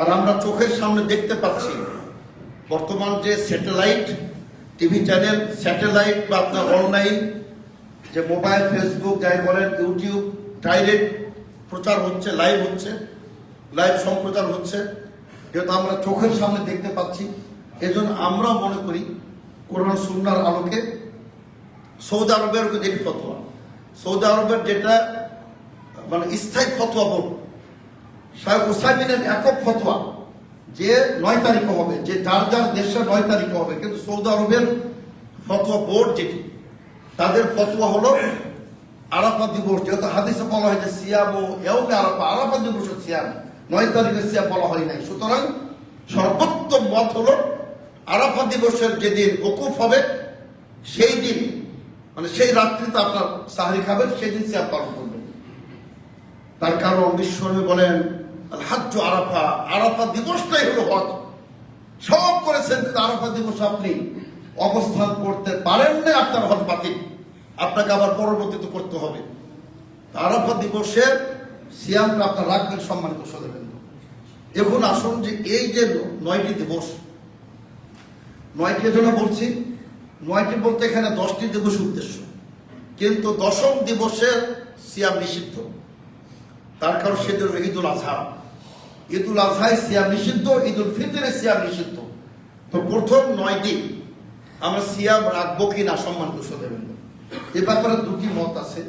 আর আমরা চোখের সামনে দেখতে পাচ্ছি বর্তমান যে স্যাটেলাইট টিভি চ্যানেল, স্যাটেলাইট বা আপনার অনলাইন যে মোবাইল, ফেসবুক যাই বলেন, ইউটিউব, ডাইরেক্ট প্রচার হচ্ছে, লাইভ সম্প্রচার হচ্ছে, যেহেতু আমরা চোখের সামনে দেখতে পাচ্ছি, এজন্য আমরা মনে করি কোরআন সুন্নাহর আলোকে সৌদি আরবের যে ফতোয়া, সৌদি আরবের যেটা মানে স্থায়ী ফতোয়া বোর্ড, শাইখ উসাইমিনের একক ফতোয়া যে 9 তারিখে হবে, যে যার যার দেশে 9 তারিখে হবে, কিন্তু সৌদি আরবের ফতোয়া বোর্ড যেটি, তাদের ফতোয়া হলো আরাফা দিবস। যেহেতু হাদিসে বলা হয় যে সিয়াম ও ইয়াউমে আরাফা, আরাফা দিবসের সিয়াম, 9 তারিখের সিয়াম বলা হয় নাই। সুতরাং সর্বোত্তম মত হলো আরাফা দিবসের যেদিন ওকুফ হবে সেই দিন, মানে সেই রাত্রিতে আপনার সাহরি খাবেন, সেই দিন সিয়াম পালন করবেন। তার কারণ বিশ্বনবী বলেন, আল হাজ্জু আরাফা, আরাফা দিবসটাই হলো হজ। সব করেছেন, কিন্তু আরাফা দিবস আপনি অবস্থান করতে পারেন না, আপনার হজ বাতিল, আপনাকে আবার পরবর্তীতে করতে হবে। আরাফা দিবসের সিয়ামটা আপনার রাখবেন। সম্মানিত শ্রোতাবৃন্দ, এখন আসুন যে এই যে 9টি দিবস, 9টি জন্য বলছি, 9টি বলতে এখানে 10টি দিবস উদ্দেশ্য, কিন্তু 10ম দিবসের সিয়াম নিষিদ্ধ। তার কারণ সেদিন ঈদুল আজহা, ঈদুল আজহায় সিয়াম নিষিদ্ধ, ঈদুল ফিতরে সিয়াম নিষিদ্ধ। তো প্রথম 9 দিন আমরা সিয়াম রাখবো কিনা সম্মানিত শ্রোতাবৃন্দ, এ ব্যাপারে দুটি মত আছে।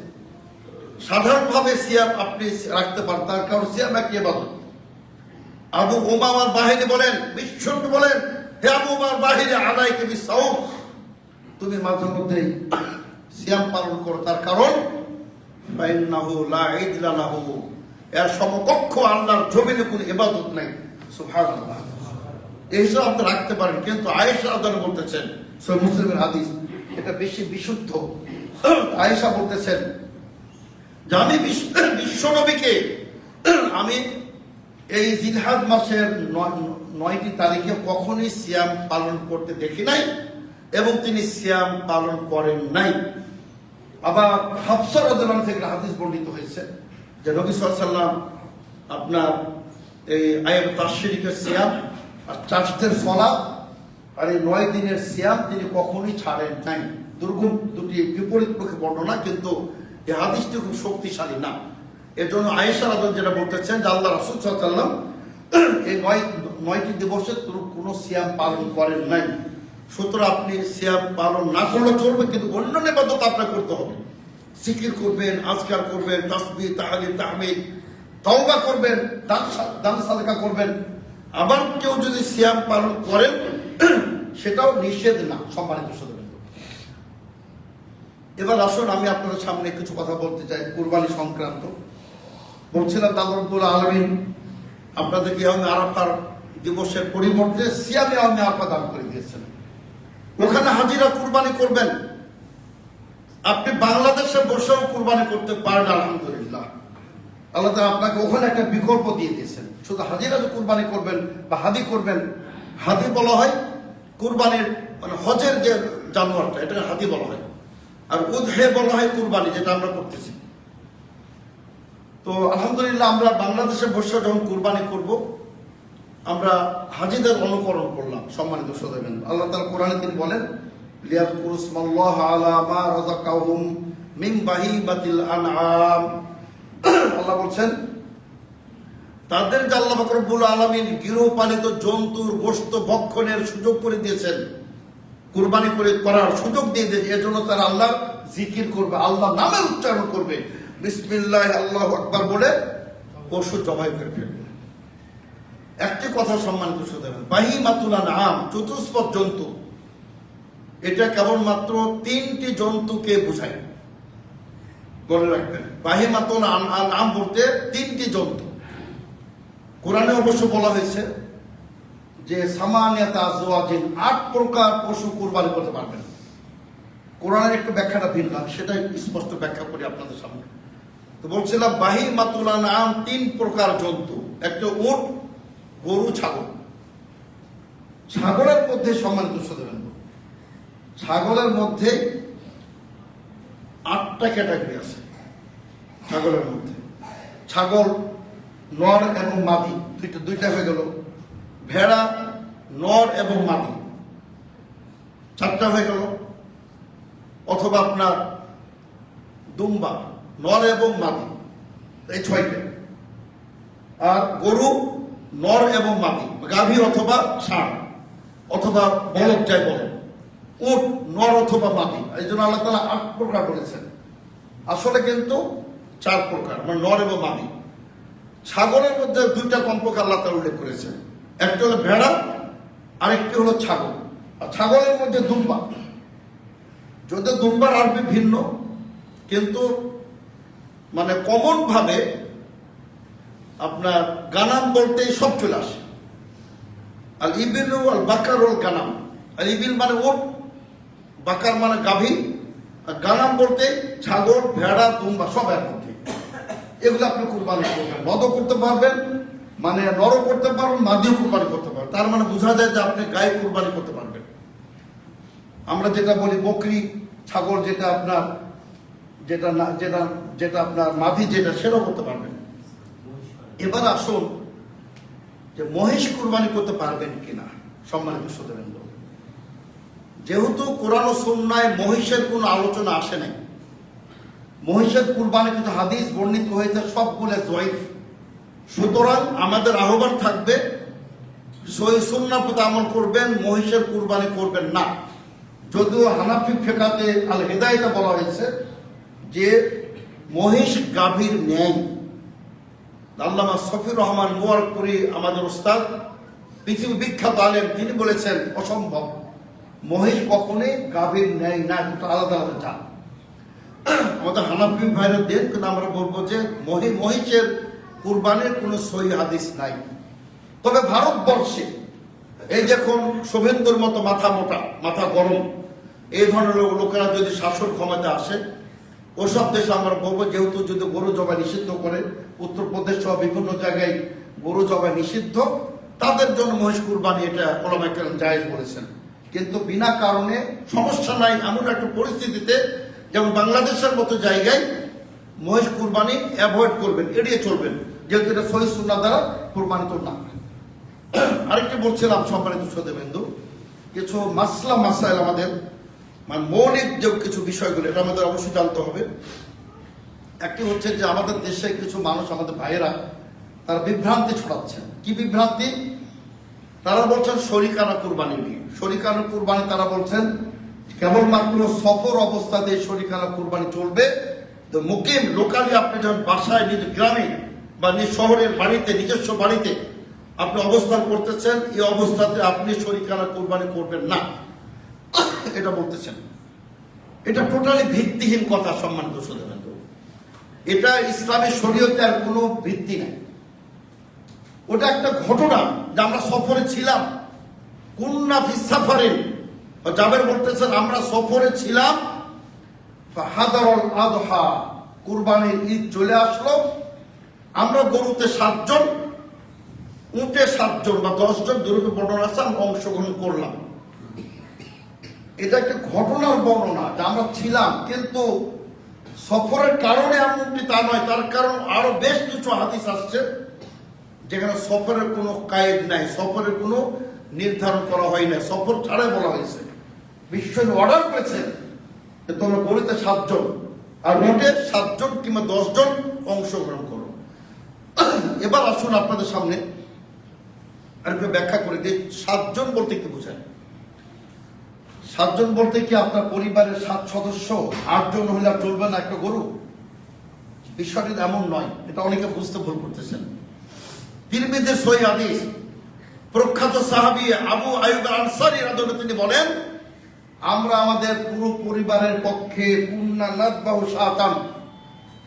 সাধারণভাবে সিয়াম আপনি রাখতে পারেন, তার কারণ সিয়াম একটি ইবাদত। আবু উমামার বাহিনী বলেন, বিশ্বনবী বলেন, হে আবু উমামার বাহিনী আলাইকা বিসাওম, তুমি মাঝে মধ্যে সিয়াম পালন করো, তার কারণ ফাইন্নাহু লা ইদলা লাহু, এর সমকক্ষ আল্লাহর জমিনে কোনো ইবাদত নাই। সুবহানাল্লাহ। এই হিসাবে আপনি রাখতে পারেন, কিন্তু আয়েশা রাদিয়াল্লাহু আনহা বলতেছেন, সহিহ মুসলিমের হাদিস, এটা বেশি বিশুদ্ধ। আয়েশা বলতেছেন যে আমি বিশ্বনবীকে আমি এই জিলহাজ মাসের 9টি তারিখে কখনোই সিয়াম পালন করতে দেখি নাই এবং তিনি সিয়াম পালন করেন নাই। আবার হাফসা রাদিয়াল্লাহু আনহা থেকে হাদিস বর্ণিত হয়েছে যে নবী সাল্লাল্লাহু আলাইহি ওয়াসাল্লাম আপনার এই আয়াত তাশরিকের সিয়াম আর চাষের সালাত আর এই 9 দিনের সিয়াম তিনি কখনোই ছাড়েন নাই। দুর্গম দুটি বিপরীতমুখী বর্ণনা, কিন্তু এই হাদিসটি খুব শক্তিশালী না। এর জন্য আয়েশা রাদিয়াল্লাহু যেটা বলতেছেন যে আল্লাহ রাসূল সাল্লাল্লাহু আলাইহি ওয়াসাল্লাম এই 9টি দিবসে কোনো সিয়াম পালন করেন নাই। সুতরাং আপনি সিয়াম পালন না করলে চলবে, কিন্তু অন্য ইবাদত আপনাকে করতে হবে। জিকির করবেন, আজকার করবেন, তাসবিহ, তাহলিল, তাহমিদ, তওবা করবেন, দান সাদকা করবেন। আবার কেউ যদি সিয়াম পালন করেন সেটাও নিষেধ না, সম্মানিত শ্রোতাবৃন্দ। এবার আসুন আমি আপনাদের সামনে কিছু কথা বলতে চাই কুরবানি সংক্রান্ত। বলছিলাম আল্লাহ রাব্বুল আলামিন আপনাদেরকে ইয়াউমে আরাফার দিবসের পরিবর্তে সিয়ামে ইয়াউমে আরাফা দান করে দিয়েছেন। ওখানে হাজিরা কুরবানি করবেন, আপনি বাংলাদেশে বসেও কুরবানি করতে পারেন। আলহামদুলিল্লাহ, আল্লাহ তাআলা আপনাকে ওখানে একটা বিকল্প দিয়ে দিয়েছেন। শুধু হাজিরা যে কুরবানি করবেন বা হাদি করবেন, হাদি বলা হয় কুরবানির মানে হজের যে জানোয়ারটা, এটাকে হাদি বলা হয়, আর উদহে বলা হয় কুরবানি, যেটা আমরা করতেছি। তো আলহামদুলিল্লাহ আমরা বাংলাদেশে বসে যখন কুরবানি করব, আমরা হাজিদের অনুকরণ করলাম। সম্মানিত শ্রোতাবৃন্দ, আল্লাহ তাআলা কোরআনে তিনি বলেন, লিয়াযকুরু ইসমাল্লাহি আলা মা রাযাকাহুম মিন বাহিমাতিল আনআম। আল্লাহ বলছেন তাদের যে আল্লাহ পাক রব্বুল আলামিন গৃহপালিত জন্তুর গোশত ভক্ষণের সুযোগ করে দিয়েছেন, কুরবানি করার সুযোগ দিয়ে দিয়েছে। এজন্য তারা আল্লাহ জিকির করবে, আল্লাহ নামে উচ্চারণ করবে, বিসমিল্লাহ আল্লাহু আকবার বলে পশু জবাই করে ফেলবে। একটি কথা সম্মানিত শ্রোতাগণ, বাহিমাতুল আনআম চতুষ্পদ জন্তু, এটা কেবলমাত্র 3টি জন্তুকে বোঝায়, বলে রাখবেন। বাহিমাতুল আনআম বলতে 3টি জন্তু। কোরআনে অবশ্য বলা হয়েছে যে সামানিয়াতা আজওয়াজিন, 8 প্রকার পশু কুরবানি করতে পারবেন। কোরআনের একটু ব্যাখ্যাটা ভিন্ন, সেটাই স্পষ্ট ব্যাখ্যা করি আপনাদের সামনে। তো বলছিলাম বাহিমাতুল আনআম 3 প্রকার জন্তু, একটা উট, গরু, ছাগল। ছাগলের মধ্যে সম্মানিত শ্রোতাবৃন্দ, ছাগলের মধ্যে 8টা ক্যাটাগরি আছে। ছাগলের মধ্যে ছাগল নর এবং মাদি, দুইটা হয়ে গেল। ভেড়া নর এবং মাদি, 4টা হয়ে গেল। অথবা আপনার দুম্বা নর এবং মাদি, এই 6টা। আর গরু নর এবং মাদি, গাভী অথবা ষাঁড় অথবা বলদ যাই বলেন। উট নর অথবা মাদি। এই জন্য আল্লাহ তাআলা 8 প্রকার বলেছেন, আসলে কিন্তু 4 প্রকার, মানে নর এবং মাদি। ছাগলের মধ্যে 2টা কমপক্ষে আল্লাহ তাআলা উল্লেখ করেছেন, একটা হলো ভেড়া, আরেকটি হলো ছাগল। আর ছাগলের মধ্যে দুম্বা, যদি দুম্বার আরবি ভিন্ন, কিন্তু মানে কমন ভাবে আপনার গানাম বলতেই সব চলে আসে। আল ইবিল আল বাকার ওল গানাম। আর ইবিল মানে উট, বাকার মানে গাভী, আর গানাম বলতে ছাগল, ভেড়া, দুম্বা সব এর মধ্যে। এগুলো আপনি কুরবানি করবেন, নদও করতে পারবেন, মানে নরও করতে পারবেন, মাদিও কুরবানি করতে পারবেন। তার মানে বোঝা যায় যে আপনি গায়ে কুরবানি করতে পারবেন। আমরা যেটা বলি বকরি, ছাগল যেটা আপনার যেটা না যেটা যেটা আপনার মাদি যেটা, সেটাও করতে পারবেন। এবার আসুন যে মহিষ কুরবানি করতে পারবেন কিনা। সম্মানিত শ্রোতাবৃন্দ, যেহেতু কোরআন ও সুন্নায় মহিষের কোনো আলোচনা আসে নাই, মহিষের কুরবানি কিন্তু হাদিস বর্ণিত হয়েছে সবগুলো জয়ীফ, সুতরাং আমাদের আহ্বান থাকবে সহিহ সুন্নাহর প্রতি আমল করবেন, মহিষের কুরবানি করবেন না। যদিও হানাফি ফিকাতে আল হিদায়াতে বলা হয়েছে যে মহিষ গাভীর ন্যায়। আল্লামা শফিউর রহমান মুবারকপুরি আমাদের উস্তাদ, পৃথিবী বিখ্যাত আলেম, তিনি বলেছেন অসম্ভব, মহিষ কখনোই গাভীর ন্যায় না, দুটো আলাদা আলাদা জাত। আমাদের হানাফি ভাইরা দেন, কিন্তু আমরা বলবো যে মহিষের কুরবানির কোনো সহিহ হাদিস নাই। তবে ভারতবর্ষে এই যখন শুভেন্দুর মতো মাথা মোটা, মাথা গরম, এই ধরনের লোকেরা যদি শাসন ক্ষমতা আসে, ওসব দেশে আমরা বলবো যেহেতু যদি গরু জবাই নিষিদ্ধ করে, উত্তরপ্রদেশ সহ বিভিন্ন জায়গায় গরু জবাই নিষিদ্ধ, তাদের জন্য মহিষ কুরবানি এটা ওলামায়ে কেরাম জায়েজ বলেছেন। কিন্তু বিনা কারণে সমস্যা নাই এমন একটা পরিস্থিতিতে, যেমন বাংলাদেশের মতো জায়গায় মহিষ কুরবানি অ্যাভয়েড করবেন, এড়িয়ে চলবেন, যেহেতু এটা সহিহ সুন্নাহ দ্বারা প্রমাণিত না। আরেকটি বলছিলাম সম্মানিত শ্রোতাবৃন্দ, কিছু মাসলা মাসাইল আমাদের মানে মৌলিক যে কিছু বিষয়গুলো, এটা আমাদের অবশ্যই জানতে হবে। একটি হচ্ছে যে আমাদের দেশে কিছু মানুষ, আমাদের ভাইয়েরা, তারা বিভ্রান্তি ছড়াচ্ছেন। কি বিভ্রান্তি? তারা বলছেন শরিকানা কুরবানি নিয়ে। শরিকানা কুরবানি তারা বলছেন কেবলমাত্র সফর অবস্থাতে শরিকানা কুরবানি চলবে। তো মুকিম লোকালি আপনি যখন বাসায়, নিজ গ্রামে বা নিজ শহরের বাড়িতে, নিজস্ব বাড়িতে আপনি অবস্থান করতেছেন, এই অবস্থাতে আপনি শরিকানা কুরবানি করবেন না, এটা বলতেছেন। এটা টোটালি ভিত্তিহীন কথা সম্মানিত শ্রোতাবৃন্দ। এটা ইসলামী শরীয়তে আর কোনো ভিত্তি নাই। ওটা একটা ঘটনা যে আমরা সফরে ছিলাম, কুন্না ফি সাফারিন, জাবের বলতেছেন আমরা সফরে ছিলাম, ফাহাদারুল আদহা, কুরবানির ঈদ চলে আসলো, আমরা গরুতে 7 জন, উটে 7 জন বা 10 জন, দূরত্ব বর্ণনা আছে, আমরা অংশগ্রহণ করলাম। এটা একটা ঘটনার বর্ণনা যে আমরা ছিলাম, কিন্তু সফরের কারণে এমনটি তা নয়। তার কারণ আরো বেশ কিছু হাদিস আসছে যেখানে সফরের কোনো কায়েদ নাই, সফরের কোনো নির্ধারণ করা হয় না, সফর ছাড়াই বলা হয়েছে। বিশ্ব অর্ডার করেছে যে তোমরা গরুতে 7 জন আর উটে 7 জন কিংবা 10 জন অংশগ্রহণ করো। এবার আসুন আপনাদের সামনে আরেকটু ব্যাখ্যা করে দিই 7 জন বলতে কি বোঝায়। 7 জন বলতে কি আপনার পরিবারের 7 সদস্য, 8 জন হলে আর চলবে না একটা গরু? বিষয়টি এমন নয়, এটা অনেকে বুঝতে ভুল করতেছেন। তিরমিজির সহিহ হাদিস, প্রখ্যাত সাহাবী আবু আইয়ুব আনসারী রাদিয়াল্লাহু, তিনি বলেন আমরা আমাদের পুরো পরিবারের পক্ষে কুন্না নাযবাহু শাতান,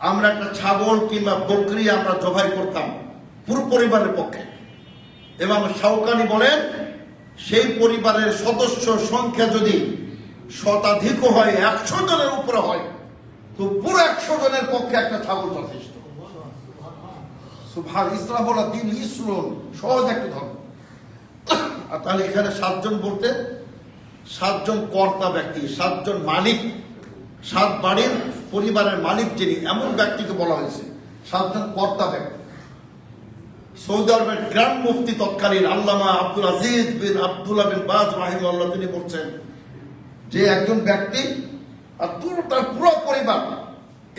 আমরা একটা ছাগল কিংবা বকরি আমরা জবাই করতাম পুরো পরিবারের পক্ষে। ইমাম শাওকানি বলেন সেই পরিবারের সদস্য সংখ্যা যদি শতাধিক হয়, 100 জনের উপরে হয়, তো পুরো 100 জনের পক্ষে একটা ছাগল যথেষ্ট। সুবহান, ইসলাম হলো দ্বীন ইসরুন, সহজ একটা ধর্ম। আর তাহলে এখানে 7 জন বলতে 7 জন কর্তা ব্যক্তি, 7 জন মালিক, 7 বাড়ির পরিবারের মালিক যিনি, এমন ব্যক্তিকে বলা হয়েছে 7 জন কর্তা ব্যক্তি। সৌদি আরবের গ্র্যান্ড মুফতি তৎকালীন আল্লামা আব্দুল আজিজ বিন আব্দুল্লাহ বিন বাজ রাহিমাহুল্লাহ, তিনি বলছেন যে একজন ব্যক্তি আর তার পুরো পরিবার,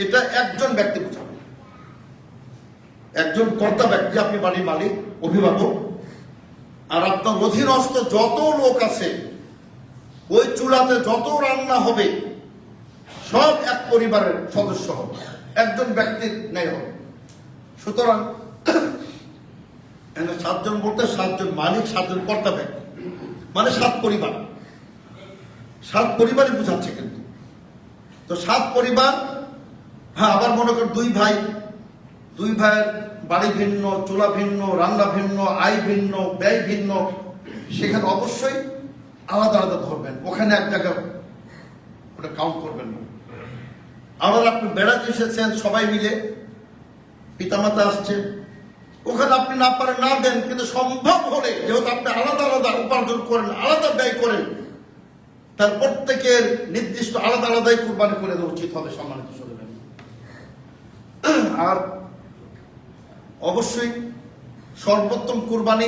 এটা একজন ব্যক্তি বোঝাবে। একজন কর্তা ব্যক্তি, আপনি বাড়ির মালিক, অভিভাবক, আর আপনার অধীনস্থ যত লোক আছে, ওই চুলাতে যত রান্না হবে সব এক পরিবারের সদস্য হবে, একজন ব্যক্তির ন্যায় হবে। সুতরাং 7 জন বলতে 7 জন মালিক, 7 জন কর্তা ব্যক্তি, মানে 7 পরিবার, 7 পরিবারই বোঝাচ্ছে। কিন্তু তো 7 পরিবার, হ্যাঁ, আবার মনে করেন 2 ভাই, 2 ভাইয়ের বাড়ি ভিন্ন, চুলা ভিন্ন, রান্না ভিন্ন, আয় ভিন্ন, ব্যয় ভিন্ন, সেখানে অবশ্যই আলাদা আলাদা ধরবেন, ওখানে এক জায়গায় ওটা কাউন্ট করবেন না। আবার আপনি বেড়াতে এসেছেন সবাই মিলে, পিতামাতা আসছে, ওখানে আপনি না পারেন না দেন, কিন্তু সম্ভব হলে যেহেতু আপনি আলাদা আলাদা উপার্জন করেন, আলাদা ব্যয় করেন, তার প্রত্যেকের নির্দিষ্ট আলাদা আলাদাই কুরবানি করে দেওয়া উচিত হবে সম্মানিত শ্রোতাবৃন্দ। আর অবশ্যই সর্বোত্তম কুরবানি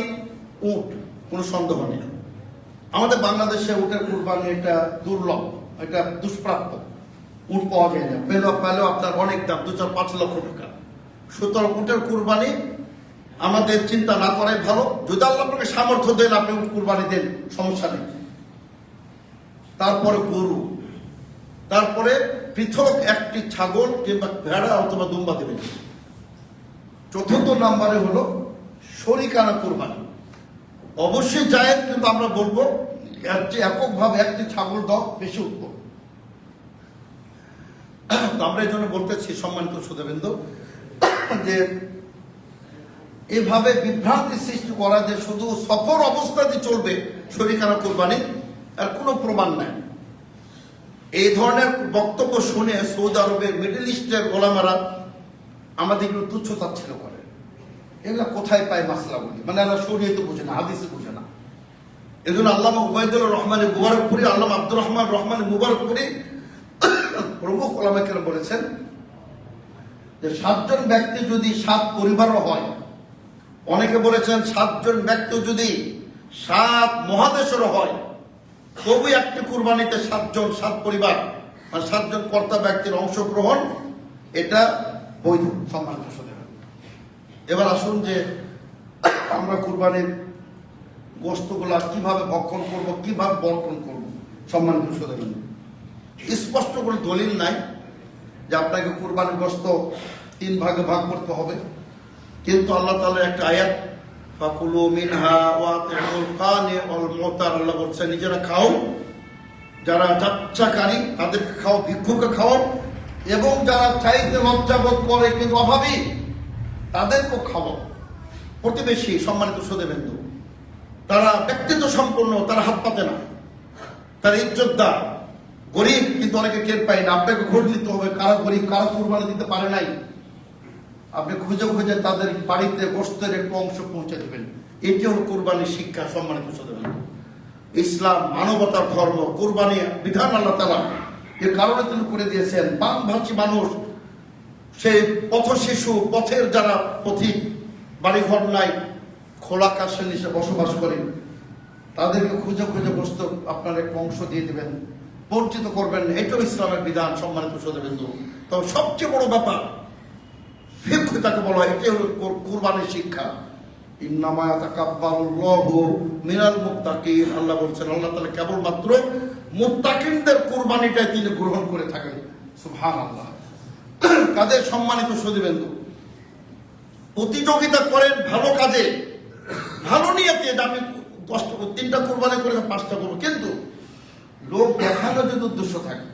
উট, কোনো সন্দেহ নেই। আমাদের বাংলাদেশে উটের কুরবানি এটা দুর্লভ, এটা দুষ্প্রাপ্য, উট পাওয়া যায় না, পেলেও আপনার অনেক দাম, 2-4-5 লক্ষ টাকা। সুতরাং উটের কুরবানি আমাদের চিন্তা না করাই ভালো। যদি আল্লাহ আপনাকে সামর্থ্য দেন, আপনি উট কুরবানি দেন, সমস্যা নেই। তারপরে গরু, তারপরে পৃথক একটি ছাগল কিংবা ভেড়া অথবা দুম্বা দেবেন। চতুর্থ নম্বরে হলো শরিকানা কুরবানি। অবশ্যই জায়েজ, কিন্তু আমরা বলবো এর চেয়ে এককভাবে একটি ছাগল দাও বেশি উত্তম। আমরা এই জন্য বলতেছি সম্মানিত শ্রোতাবৃন্দ, যে এভাবে বিভ্রান্তি সৃষ্টি করা যে শুধু সফর অবস্থাতে চলবে শরিকানা কুরবানি, আর কোনো প্রমাণ নাই। এই ধরনের বক্তব্য শুনে সৌদি আরবের মিডল ইস্টের ওলামারা আমাদের এগুলো তুচ্ছ তাচ্ছিল্য করে। এগুলো কোথায় পায় মাসলাগুলি, মানে এরা শরীয়তে বোঝে না, হাদিসে বোঝে না। এই জন্য আল্লামা উবাইদুর রহমানের মুবারকপুরি, আল্লামা আব্দুর রহমান রহমানের মুবারকপুরি প্রমুখ ওলামা কেরাম বলেছেন যে 7 জন ব্যক্তি যদি 7 পরিবারও হয়, অনেকে বলেছেন 7 জন ব্যক্তি যদি 7 মহাদেশেরও হয়, তবু একটি কুরবানিতে 7 জন 7 পরিবার মানে 7 জন কর্তা ব্যক্তির অংশগ্রহণ, এটা বৈধ। সম্মানিত শ্রোতা, এবার আসুন যে আমরা কুরবানির গোশতগুলা কিভাবে ভক্ষণ করব, কিভাবে বর্তন করব। সম্মানিত শ্রোতা, স্পষ্ট কোনো দলিল নাই যে আপনাকে কুরবানির গোশত 3 ভাগে ভাগ করতে হবে, কিন্তু আল্লাহ তাআলার একটা আয়াত, ফাকুলু মিনহা ওয়া আতিউল কানি ওয়াল মুতার, আল্লাহ বলছেন নিজেরা খাও, যারা যাচ্ছাকারী তাদেরকে খাও, ভিক্ষুকে খাও, এবং যারা চাইতে লজ্জাবোধ করে কিন্তু অভাবী তাদেরকেও খাওয়াও। প্রতিবেশী, সম্মানিত শ্রোতাবৃন্দ, তারা ব্যক্তিত্ব সম্পন্ন, তারা হাত পাতে না, তারা ইজ্জতদার। গরিব কিন্তু অনেকে টের পায় না। আপনাকে খোঁজ নিতে হবে কারা গরিব, কারা কুরবানি দিতে পারে নাই। আপনি খুঁজে খুঁজে তাদের বাড়িতে গোশতের একটু অংশ পৌঁছে দেবেন। এটি হল কুরবানির শিক্ষা। সম্মানিত শ্রোতাবৃন্দ, ইসলাম মানবতার ধর্ম। কুরবানি বিধান আল্লাহ তাআলা এর কারণে তিনি করে দিয়েছেন। বামভাষী মানুষ, সেই পথ শিশু, পথের যারা পথিক, বাড়িঘর নাই, খোলা আকাশের নিচে বসবাস করে, তাদেরকে খুঁজে খুঁজে গোশত আপনার এক অংশ দিয়ে দেবেন, বঞ্চিত করবেন। এটাও ইসলামের বিধান। সম্মানিত শ্রোতাবৃন্দ, তবে সবচেয়ে বড় ব্যাপার ফিকহ, তাকে বলা হয়, এটাই হলো কুরবানির শিক্ষা। ইন্নামা ইয়াতাকাব্বালুল্লাহু মিনাল মুত্তাকিন, আল্লাহ বলছেন আল্লাহ তাআলা কেবলমাত্র মুত্তাকিনদের কুরবানিটাই তিনি গ্রহণ করে থাকেন। সুবহানাল্লাহ। কাজে সম্মানিত শ্রোতাবৃন্দ, প্রতিযোগিতা করেন ভালো কাজে, ভালো নিয়তে, আমি 3টা কুরবানি করে 5টা করবো, কিন্তু লোক দেখানোর যদি উদ্দেশ্য থাকে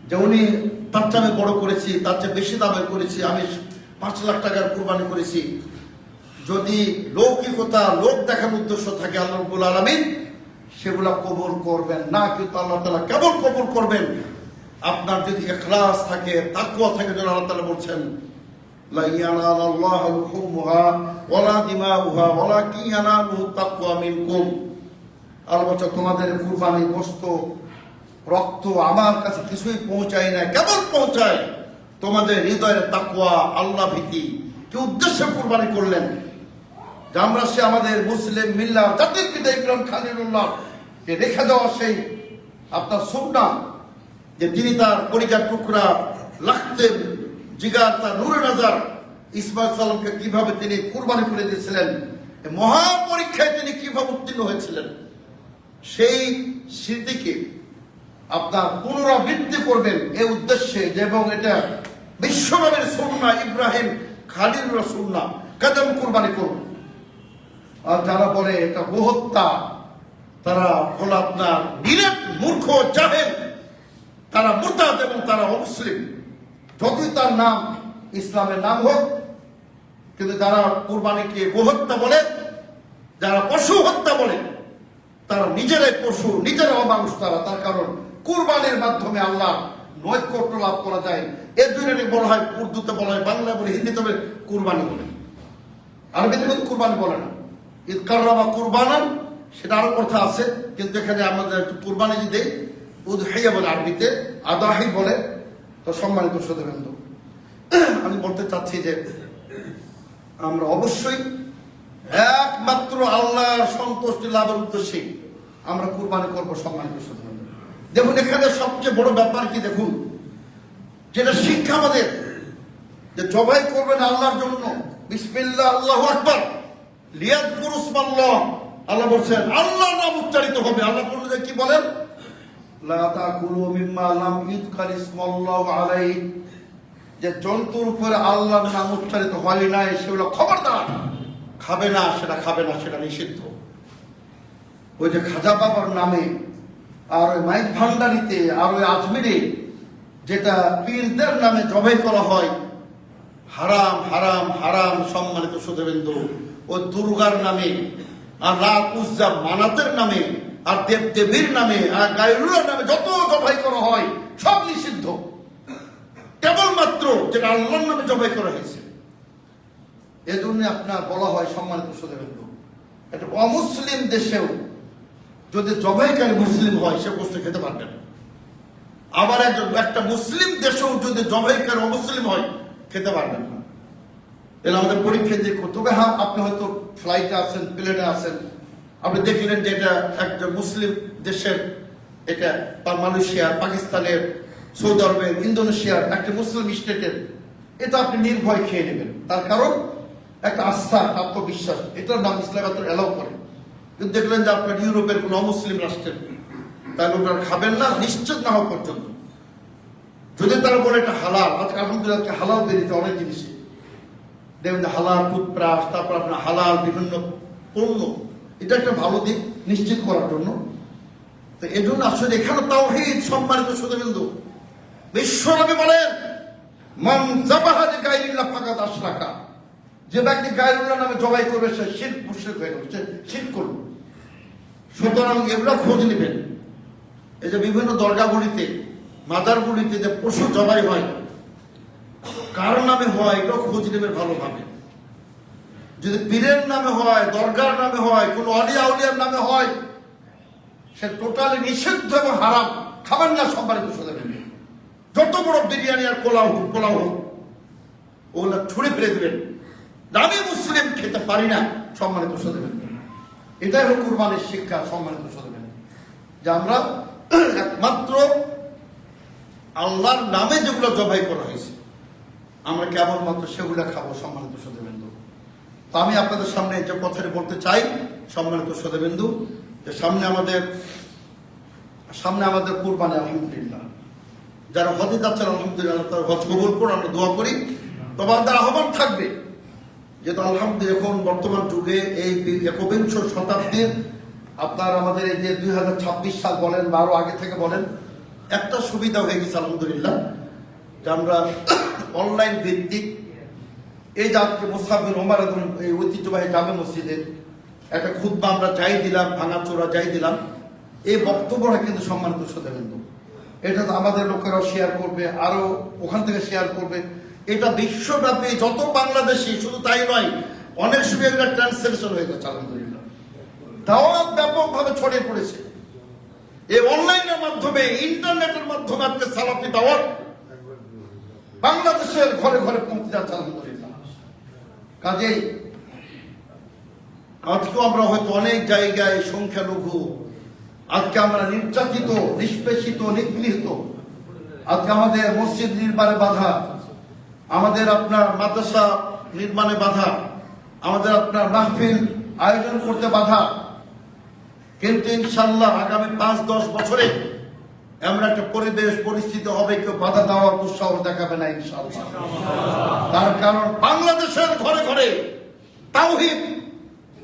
যে উনি তার চেয়ে আমি বড় করেছি, তার চেয়ে বেশি দামে করেছি, আমি 5 লাখ টাকার কুরবানি করেছি, যদি লৌকিকতা, লোক দেখানোর উদ্দেশ্য থাকে, আল্লাহ রাব্বুল আলামিন সেগুলা কবুল করবেন না। কিন্তু আল্লাহ তাআলা কেবল কবুল করবেন আপনার যদি ইখলাস থাকে, তাকওয়া থাকে। যেন আল্লাহ তাআলা বলছেন, লা ইয়ানালাল্লাহু লুহুমুহা ওয়ালা দিমাউহা ওয়ালাকিন ইয়ানালুহু তাকওয়া মিনকুম। আল্লাহ বলছেন তোমাদের কুরবানি গোশত, রক্ত আমার কাছে কিছুই পৌঁছায় না, কেবল পৌঁছায় তোমাদের হৃদয়ের তাকওয়া, আল্লাহ ভীতি। কি উদ্দেশ্যে কুরবানি করলেন? যে আমরা সে আমাদের মুসলিম মিল্লাত জাতির পিতা ইব্রাহিম খলিলুল্লাহ কে রেখে দেওয়া সেই আপনার সুন্নাহ, যে তিনি তার কলিজার টুকরা, লাখতে জিগার, তার নূরে নজর ইসমাঈল সালামকে কিভাবে তিনি কুরবানি করে দিয়েছিলেন, মহা পরীক্ষায় তিনি কিভাবে উত্তীর্ণ হয়েছিলেন, সেই স্মৃতিকে আপনার পুনরাবৃত্তি করবেন এই উদ্দেশ্যে। এবং এটা বিশ্বনবীর সুন্নাহ, ইব্রাহিম খলিলুল্লাহর সুন্নাহ, কদম কুরবানি করুন। আর যারা বলে এটা গোহত্যা, তারা হলো আপনার নিরেট মূর্খ, জাহেল, তারা মুরতাদ এবং তারা অমুসলিম। যতই তার নাম ইসলামের নাম হোক, কিন্তু যারা কুরবানিকে গোহত্যা বলে, যারা পশু হত্যা বলে, তারা নিজেরাই পশু, নিজেরাও মানুষ তারা। তার কারণ কুরবানির মাধ্যমে আল্লাহ নৈকট্য লাভ করা যায়। এর জন্য বলা হয়, উর্দুতে বলা হয়, বাংলায় বলে, হিন্দিতে বলে কুরবানি বলে, আরবিতে কিন্তু কুরবানি বলে না। ঈদ কাররাবা কুরবানান, সেটা আরো কথা আছে, কিন্তু এখানে আমাদের কুরবানি যে দেই, উদহিয়া বলে আরবিতে, আদাহি বলে। তো সম্মানিত শ্রোতাবৃন্দ, আমি বলতে চাচ্ছি যে আমরা অবশ্যই একমাত্র আল্লাহর সন্তুষ্টি লাভের উদ্দেশ্যে আমরা কুরবানি করবো সম্মানিত সুধী। দেখুন এখানে সবচেয়ে বড় ব্যাপার কি, দেখুন যেটা শিক্ষা আমাদের, যে জবাই করবেন আল্লাহর জন্য, বিসমিল্লাহ আল্লাহু আকবার লিয়াযকুরু ইসমাল্লাহ, আল্লাহ বলছেন আল্লাহর নাম উচ্চারিত হবে। আল্লাহ বলছেন কি বলেন, লা তাকুলু মিম্মা লাম ইযকার ইসমাল্লাহু আলাইহি, যে জন্তুর উপরে আল্লাহর নাম উচ্চারিত হয় নাই সেগুলো খবরদার খাবে না, সেটা খাবে না, সেটা নিষিদ্ধ। ওই যে খাজা বাবার নামে আর ওই মাইক ভান্ডারিতে আর ওই আজমিরে যেটা পীরদের নামে জবাই করা হয়, হারাম হারাম হারাম সম্মানিত সুধীবৃন্দ। ওই দুর্গার নামে আর লাত উজ্জা মানাতের নামে আর দেব দেবীর নামে আর গায়রুল্লাহর নামে যত জবাই করা হয় সব নিষিদ্ধ, কেবলমাত্র যেটা আল্লাহর নামে জবাই করা হয়েছে। এজন্য আপনার বলা হয় সম্মানিত সুধীবৃন্দ, একটা অমুসলিম দেশেও যদি জবাইকারী মুসলিম হয় সে বস্তু খেতে পারবে না। আবার একটা মুসলিম দেশেও যদি জবাইকারী অমুসলিম হয় খেতে পারবেন না। এগুলো আমাদের পরীক্ষা দিয়ে করতে হবে। হ্যাঁ, আপনি হয়তো ফ্লাইটে আছেন, প্লেনে আছেন, আপনি দেখলেন যে এটা একটা মুসলিম দেশের, এটা মালয়েশিয়ার, পাকিস্তানের, সৌদি আরবের, ইন্দোনেশিয়ার একটা মুসলিম স্টেটের, এটা আপনি নির্ভয় খেয়ে নেবেন। তার কারণ একটা আস্থা, আত্মবিশ্বাস, এটার নাম ইসলাম এলাও করে। কিন্তু দেখলেন যে আপনার ইউরোপের কোন অমুসলিম রাষ্ট্রের, তাহলে ওনারা খাবেন না নিশ্চিত না হওয়া পর্যন্ত। যদি তারা বলে এটা হালাল, আজকে আলহামদুলিল্লাহ হালাল বেরিয়েছে অনেক জিনিসে, দেখবেন যে হালাল টুথব্রাশ, তারপর আপনার হালাল বিভিন্ন পণ্য, এটা একটা ভালো দিক নিশ্চিত করার জন্য। তো এই জন্য আসলে এখানে তাওহীদ সম্মানিত সুধীবৃন্দ। বিশ্বনবী বলেন মান যাবাহা লিগাইরিল্লাহ ফাকাদ আশরাকা, যে ব্যক্তি গায়রুল্লাহ নামে জবাই করবে সে শিরক মুশরিক হয়ে গেল, সে শিরক করলো। সুতরাং এগুলো খোঁজ নেবেন। এই যে বিভিন্ন দরগাগুলিতে, মাজারগুলিতে যে পশু জবাই হয় কার নামে হয় এটাও খোঁজ নেবেন ভালোভাবে। যদি পীরের নামে হয়, দরগার নামে হয়, কোন অলিয়া উলিয়ার নামে হয়, সে টোটালি নিষিদ্ধ এবং হারাম, খাবেন না সম্মানিত সুধীবৃন্দ। যত বড় বিরিয়ানি আর পোলাও হোক ওগুলা ছুঁড়ে ফেলে দেবেন। আমি মুসলিম খেতে পারি না সম্মানিত সুধীবৃন্দ। এটাই হল কুরবানির শিক্ষা সম্মানিত সুধীবৃন্দ, যে আমরা একমাত্র আল্লাহর নামে যেগুলো জবাই করা হয়েছে আমরা কেবলমাত্র সেগুলো খাবো সম্মানিত সুধীবৃন্দ। তো আমি আপনাদের সামনে যে কথাটি বলতে চাই সম্মানিত সুধীবৃন্দ, যে সামনে আমাদের কুরবানি। আলহামদুলিল্লাহ যারা হজে যাচ্ছেন আলহামদুলিল্লাহ তার হজ কবুল করে আমরা দোয়া করি। তবে আমাদের আহ্বান থাকবে, যেহেতু আলহামদুলিল্লাহ এখন বর্তমান যুগে এই একবিংশ শতাব্দীর আপনার আমাদের এই যে 2026 সাল বলেন বা আরো আগে থেকে বলেন, একটা সুবিধা হয়ে গেছে আলহামদুলিল্লাহ, যে আমরা অনলাইন ভিত্তিক এই যে আজকে মুসাফির ওমর এই ঐতিহ্যবাহী জামে মসজিদের একটা খুতবা আমরা যাই দিলাম, ভাঙাচোরা যাই দিলাম, এই বক্তব্যটা কিন্তু সম্মানিত সুধীবৃন্দ এটা তো আমাদের লোকেরাও শেয়ার করবে, আরো ওখান থেকে শেয়ার করবে। এটা বিশ্বব্যাপী যত বাংলাদেশি, শুধু তাই নয়, অনেক সময় এটা ট্রান্সলেশন হয়ে গেছে আলহামদুলিল্লাহ। দাওয়াত ব্যাপকভাবে ছড়িয়ে পড়েছে এই অনলাইনের মাধ্যমে, ইন্টারনেটের মাধ্যমে। আজকে সালাফি দাওয়াত বাংলাদেশের ঘরে ঘরে পৌঁছে যাচ্ছে আলহামদুলিল্লাহ। কাজেই আজকেও আমরা হয়তো অনেক জায়গায় সংখ্যালঘু, আজকে আমরা নির্যাতিত, নিষ্পেষিত, নিগৃহীত। আজকে আমাদের মসজিদ নির্মাণে বাধা, আমাদের আপনার মাদ্রাসা নির্মাণে বাধা, আমাদের আপনার মাহফিল আয়োজন করতে বাধা। কিন্তু ইনশাল্লাহ আগামী 5-10 বছরে এমন একটা পরিবেশ পরিস্থিতি হবে, কেউ বাধা দেওয়ার দুঃসাহস দেখাবে না ইনশাল্লাহ। তার কারণ বাংলাদেশের ঘরে ঘরে তাওহীদ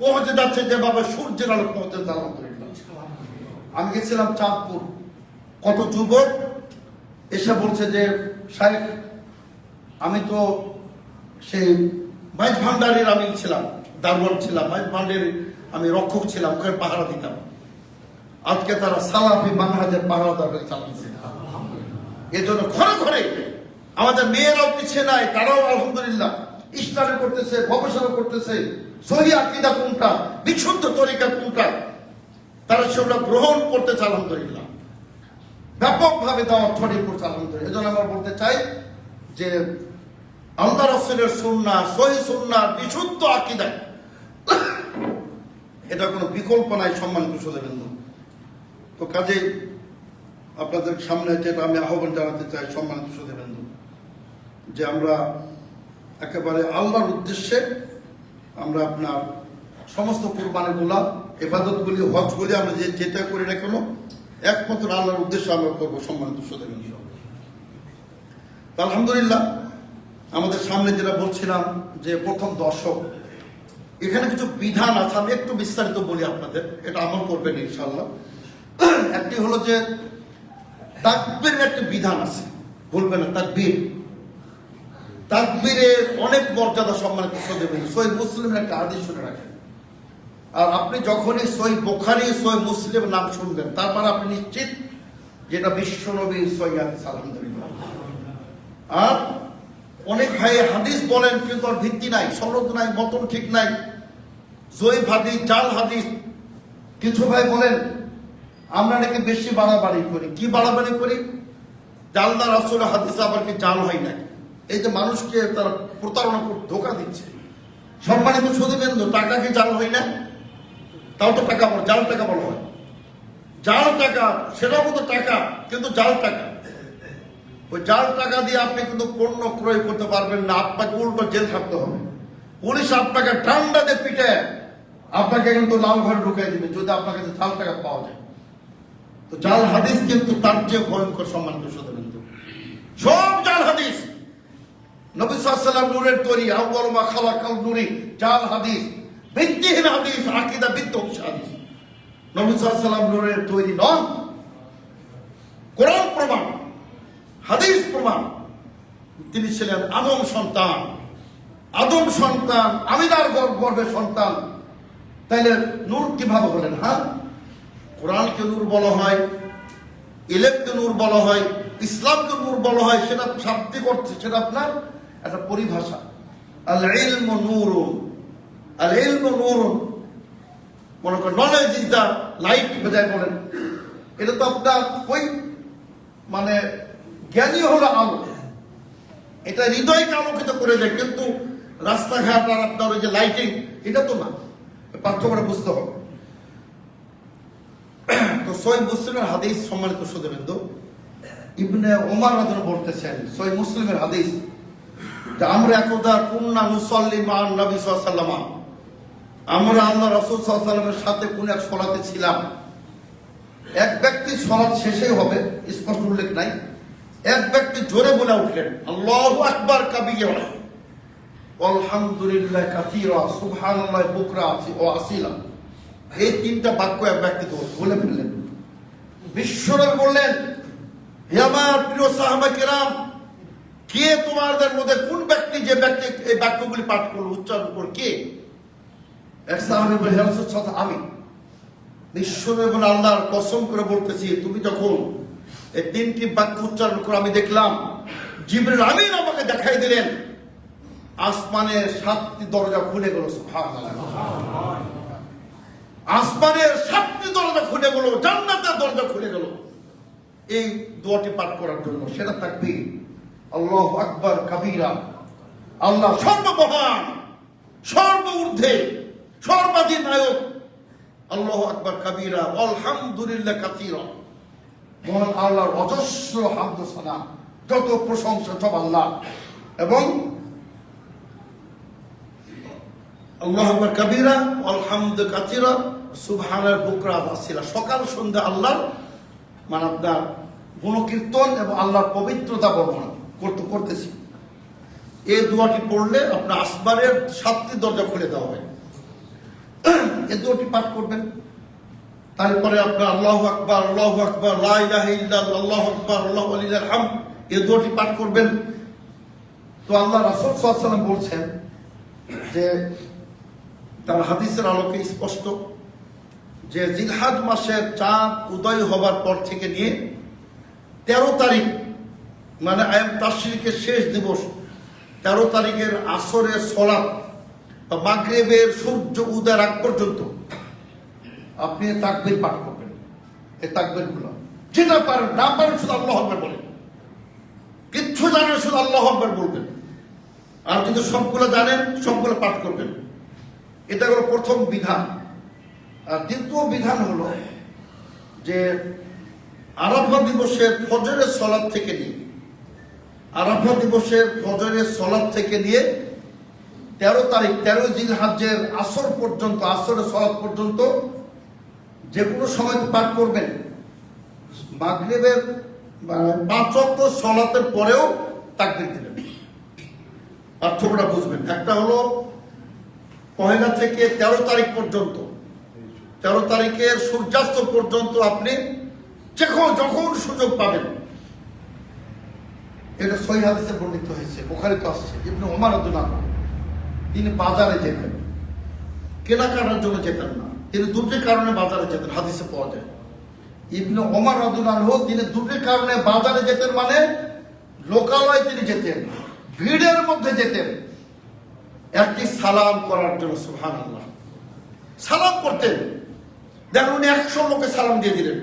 পৌঁছে যাচ্ছে যেভাবে সূর্যের আলো পৌঁছে যাচ্ছে আলহামদুলিল্লাহ। আমি গেছিলাম চাঁদপুর, কত যুবক এসে বলছে যে শাইখ আমি তো সেই মাইজ ভান্ডারের আমি ছিলাম, দারোয়ান ছিলাম, মাইজ ভান্ডারের আমি রক্ষক ছিলাম, ওখানে পাহারা দিতাম। আজকে তারা সালাফি মানহাজের পাহারাদার হয়ে চালাচ্ছে। এজন্য ঘরে ঘরে আমাদের মেয়েরাও পিছিয়ে নাই, তারাও আলহামদুলিল্লাহ ইসলামে করতেছে, গবেষণা করতেছে, সহি আকীদা কোনটা, বিশুদ্ধ তরিকা কোনটা, তারা সেগুলো গ্রহণ করতেছে আলহামদুলিল্লাহ। ব্যাপকভাবে দাওয়াত ছড়িয়ে পড়ছে আলহামদুলিল্লাহ। এজন্য আমরা বলতে চাই যে আল্লাহ রাসূলের সুন্নাহ, সহি সুন্নাহ, বিশুদ্ধ আকীদা, এটা কোনো বিকল্প নাই সম্মানিত সুধীবৃন্দ। তো কাজে আপনাদের সামনে যেটা আমি আহ্বান জানাতে চাই সম্মানিত সুধীবৃন্দু, যে আমরা একেবারে আল্লাহর উদ্দেশ্যে আমরা আপনার সমস্ত কুরবানিগুলা, ইবাদতগুলি, হজগুলি আমরা যেটা করি না কেন একমাত্র আল্লাহর উদ্দেশ্যে আমরা করবো সম্মানিত সুধীবৃন্দু। আলহামদুলিল্লাহ, আমাদের সামনে যেটা বলছিলাম যে প্রথম দশক, এখানে কিছু বিধান আছে, আমি একটু বিস্তারিত বলি আপনাদের, এটা আমল করবেন ইনশাআল্লাহ। একটি হলো যে তাকবীরের একটা বিধান আছে, বলবেন না তাকবীর। তাকবীরের অনেক মর্যাদা সম্মানিত সুধীবৃন্দু। সহিহ মুসলিমের একটা হাদিস শুনে রাখেন, আর আপনি যখনই সহিহ বুখারী, সহিহ মুসলিম নাম শুনবেন, তারপর আপনি নিশ্চিত যেটা বিশ্ব নবীর সহিহ হাদিস। আলহামদুলিল্লাহ। আর অনেক ভাই হাদিস বলেন কিন্তু আর ভিত্তি নাই, সনদ নাই, মতন ঠিক নাই, জয়ীফ হাদিস, জাল হাদিস। কিছু ভাই বলেন আমরা নাকি বেশি বাড়াবাড়ি করি। কি বাড়াবাড়ি করি? জালদার রাসূলের হাদিস আবার কি জাল হয় নাকি? এই যে মানুষকে তারা প্রতারণা করে ধোকা দিচ্ছে। সম্মানিত সুধীবৃন্দু, টাকা কি জাল হয় না? তাও তো টাকা বলে, জাল টাকা বলা হয়। জাল টাকা, সেটাও কিন্তু টাকা, কিন্তু জাল টাকা। ওই জাল টাকা দিয়ে আপনি কিন্তু পণ্য ক্রয় করতে পারবেন না, আপনাকে উল্টো জেল থাকতে হবে। পুলিশ আপনাকে ডান্ডা দিয়ে পিটে আপনাকে কিন্তু লাল ঘরে ঢুকিয়ে দিবে যদি আপনার কাছে জাল টাকা পাওয়া যায়। তো জাল হাদিস কিন্তু তার চেয়ে ভয়ঙ্কর সম্মানিত সুধীবৃন্দু। সব জাল হাদিস। নবী সাল্লাল্লাহু আলাইহি ওয়াসাল্লাম নূরের তৈরি, আউয়ালু মা খালাকাল নূরি, জাল হাদিস, ভিত্তিহীন হাদিস, আকীদা বিধ্বংসী হাদিস। নবী সাল্লাল্লাহু আলাইহি ওয়াসাল্লাম নূরের তৈরি নন। কোরআন প্রমাণ, হাদিস প্রমাণ। তিনি ছিলেন আদম সন্তান, আদম সন্তান, আমিনার গর্ভের সন্তান। তাইলে নূর কিভাবে হলেন? হ্যাঁ, কোরআনকে নূর বলা হয়, ইলমকে নূর বলা হয়, ইসলামকে নূর বলা হয়। সেটা শাব্দিক অর্থে, সেটা আপনার একটা পরিভাষা। আল ইলমু নূরুন, আল ইলমু নূরুন, মনে করেন নলেজ ইজ দ্য লাইট, বোঝায় বলেন। এটা তো আপনার ওই মানে জ্ঞানী হলো আলো, এটা হৃদয়কে আলোকিত করে দেয়, কিন্তু রাস্তাঘাট আর আপনার ওই যে লাইটিং, এটা তো না। পার্থক্যটা বুঝতে হবে। তো সহিহ মুসলিমের হাদিস সম্মানিত সুধীবৃন্দু, ইবনে ওমর রাদিয়াল্লাহু বলতেছেন, সহিহ মুসলিমের হাদিস, যে আমরা একদা কুননা নুসাল্লি মা'আন নবী সাল্লাল্লাহু আলাইহি ওয়াসাল্লাম, আমরা আল্লাহ রাসূল সাল্লাল্লাহু আলাইহি ওয়াসাল্লামের সাথে কোন এক সালাতে ছিলাম। এক ব্যক্তি সালাত শেষেই হবে, স্পষ্ট উল্লেখ নাই। এক ব্যক্তি জোরে বলে উঠলেন আল্লাহু আকবার কাবীরা, আলহামদুলিল্লাহ কাসীরা, সুবহানাল্লাহ বুকরা ও আসিলা। এই তিনটা বাক্য এক ব্যক্তি বলে ফেললেন। বিশ্বনবী বললেন, হে আমার প্রিয় সাহাবায়ে কেরাম, কে তোমাদের মধ্যে কোন ব্যক্তি, যে ব্যক্তি এই বাক্যগুলি পাঠ করলো, উচ্চারণ করল, কে? এক সাহাবী বলে, হে রাসূল সাল্লাল্লাহু আলাইহি ওয়াসাল্লাম, আমি। বিশ্বনবী বলে, আল্লাহর কসম করে বলতেছি, তুমি যখন এই তিনটি বাক্য উচ্চারণ করে আমি দেখলাম, জিবরিল আমিন আমাকে দেখাই দিলেন, আসমানের 7টি দরজা খুলে গেল। সুবহানাল্লাহ। আসমানের 7টি দরজা খুলে গেল, জান্নাতের দরজা খুলে গেল এই দোয়াটি পাঠ করার জন্য। সেটা তাকবীর, আল্লাহু আকবার কাবীরা, আল্লাহ সর্বমহান, সর্ব ঊর্ধ্বে, সর্বাধিনায়ক, আল্লাহু আকবার কাবীরা, আলহামদুলিল্লাহ কাসীরা। মহান আল্লাহর অজস্র হামদ সানা, যত প্রশংসা সব আল্লাহ। এবং আল্লাহু আকবার কাবীরা, আলহামদু কাসীরা, সুবহানাল বুকরা ওয়াসিলা। সকাল সন্ধ্যা আল্লাহর মানে আপনার গুণকীর্তন এবং আল্লাহর পবিত্রতা বর্ণনা করতেছি। এই দোয়াটি পড়লে আপনার আসমানের 7টি দরজা খুলে দেওয়া হয়। এই দোয়াটি পাঠ করবেন। তারপরে আপনার আল্লাহু আকবার, আল্লাহু আকবার, লা ইলাহা ইল্লাল্লাহ, আল্লাহু আকবার, আল্লাহু লিল হামদ, এই দোয়াটি পাঠ করবেন। তো আল্লাহ রাসূল সাল্লাল্লাহু আলাইহি ওয়াসাল্লাম বলছেন যে তার হাদিসের আলোকে স্পষ্ট যে জিলহজ মাসের চাঁদ উদয় হবার পর থেকে নিয়ে 13 তারিখ মানে আয়াম তাশরিকের শেষ দিবস, 13 তারিখের আসরের সালাত বা মাগরিবের সূর্য উদয়ের আগ পর্যন্ত আপনি তাকবীর পাঠ করবেন। এই তাকবীরগুলো যেটা পারেন, না পারেন শুধু আল্লাহু আকবার বলেন। কিচ্ছু জানেন শুধু আল্লাহু আকবার বলবেন। আর যদি সবগুলো জানেন সবগুলো পাঠ করবেন। এটা হলো প্রথম বিধান। আর দ্বিতীয় বিধান হলো যে আরাফা দিবসের ফজরের সলাত থেকে নিয়ে আরাফা দিবসের ফজরের সলাত থেকে নিয়ে 13 তারিখ 13 জিলহজ্জের আসর পর্যন্ত, আসরের সলাত পর্যন্ত যে কোনো সময় পাঠ করবেন। মাগরিবের 5 ওয়াক্ত সলাতের পরেও তাকবীর দিবেন। পার্থক্যটা বুঝবেন। একটা হলো পহেলা থেকে 13 তারিখ পর্যন্ত, 13 তারিখের সূর্যাস্ত পর্যন্ত আপনি যখন সুযোগ পাবেন। এটা সহিহ হাদিসে বর্ণিত হয়েছে, বুখারীতে আসছে। ইবনে ওমর রাদিয়াল্লাহু আনহু তিনি বাজারে যেতেন, কেনাকাটার জন্য যেতেন না, তিনি দুটি কারণে বাজারে যেতেন, হাদিসে পাওয়া যায়। ইবনে ওমর রাদিয়াল্লাহু আনহু তিনি দুটি কারণে বাজারে যেতেন, মানে লোকালয়ে তিনি যেতেন, ভিড়ের মধ্যে যেতেন। একটি সালাম করার জন্য, সুবহানাল্লাহ, সালাম করতেন। দেখুন উনি 100 লোকে সালাম দিয়ে দিলেন,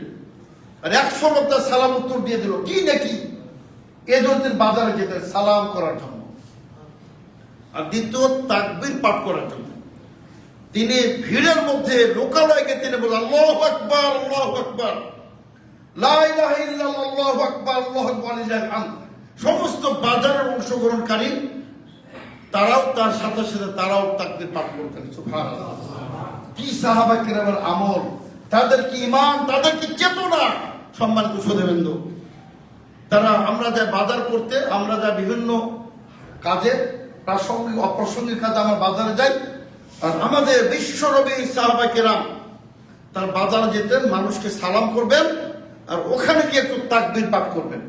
আর 100 লোক তার সালাম উত্তর দিয়ে দিল, কি নাকি এই জন্য তিনি বাজারে যেতেন সালাম করার জন্য। আর দ্বিতীয় তাকবীর পাঠ করার জন্য তিনি ভিড়ের মধ্যে লোকালয়ে গিয়ে তিনি বলেন আল্লাহু আকবার, আল্লাহু আকবার, লা ইলাহা ইল্লাল্লাহ, আল্লাহু আকবার, আল্লাহু আকবার, লিল্লাহিল হামদ। সমস্ত বাজারের অংশগ্রহণকারী তারাও তার সাথে সাথে তারাও তাকবীর পাঠ করতেন। সুবহানাল্লাহ, কি সাহাবা কিরামের আমল, তাদের কি ঈমান, তাদের কি চেতনা। সম্মানিত সুধীবৃন্দ, তারা আমরা যা বাজার করতে, আমরা যা বিভিন্ন কাজে, প্রাসঙ্গিক অপ্রাসঙ্গিক কাজে আমরা বাজারে যাই, আর আমাদের বিশ্ব নবী সাহাবা কিরাম তার বাজারে যেতেন, মানুষকে সালাম করবেন আর ওখানে গিয়ে একটু তাকবীর পাঠ করবেন।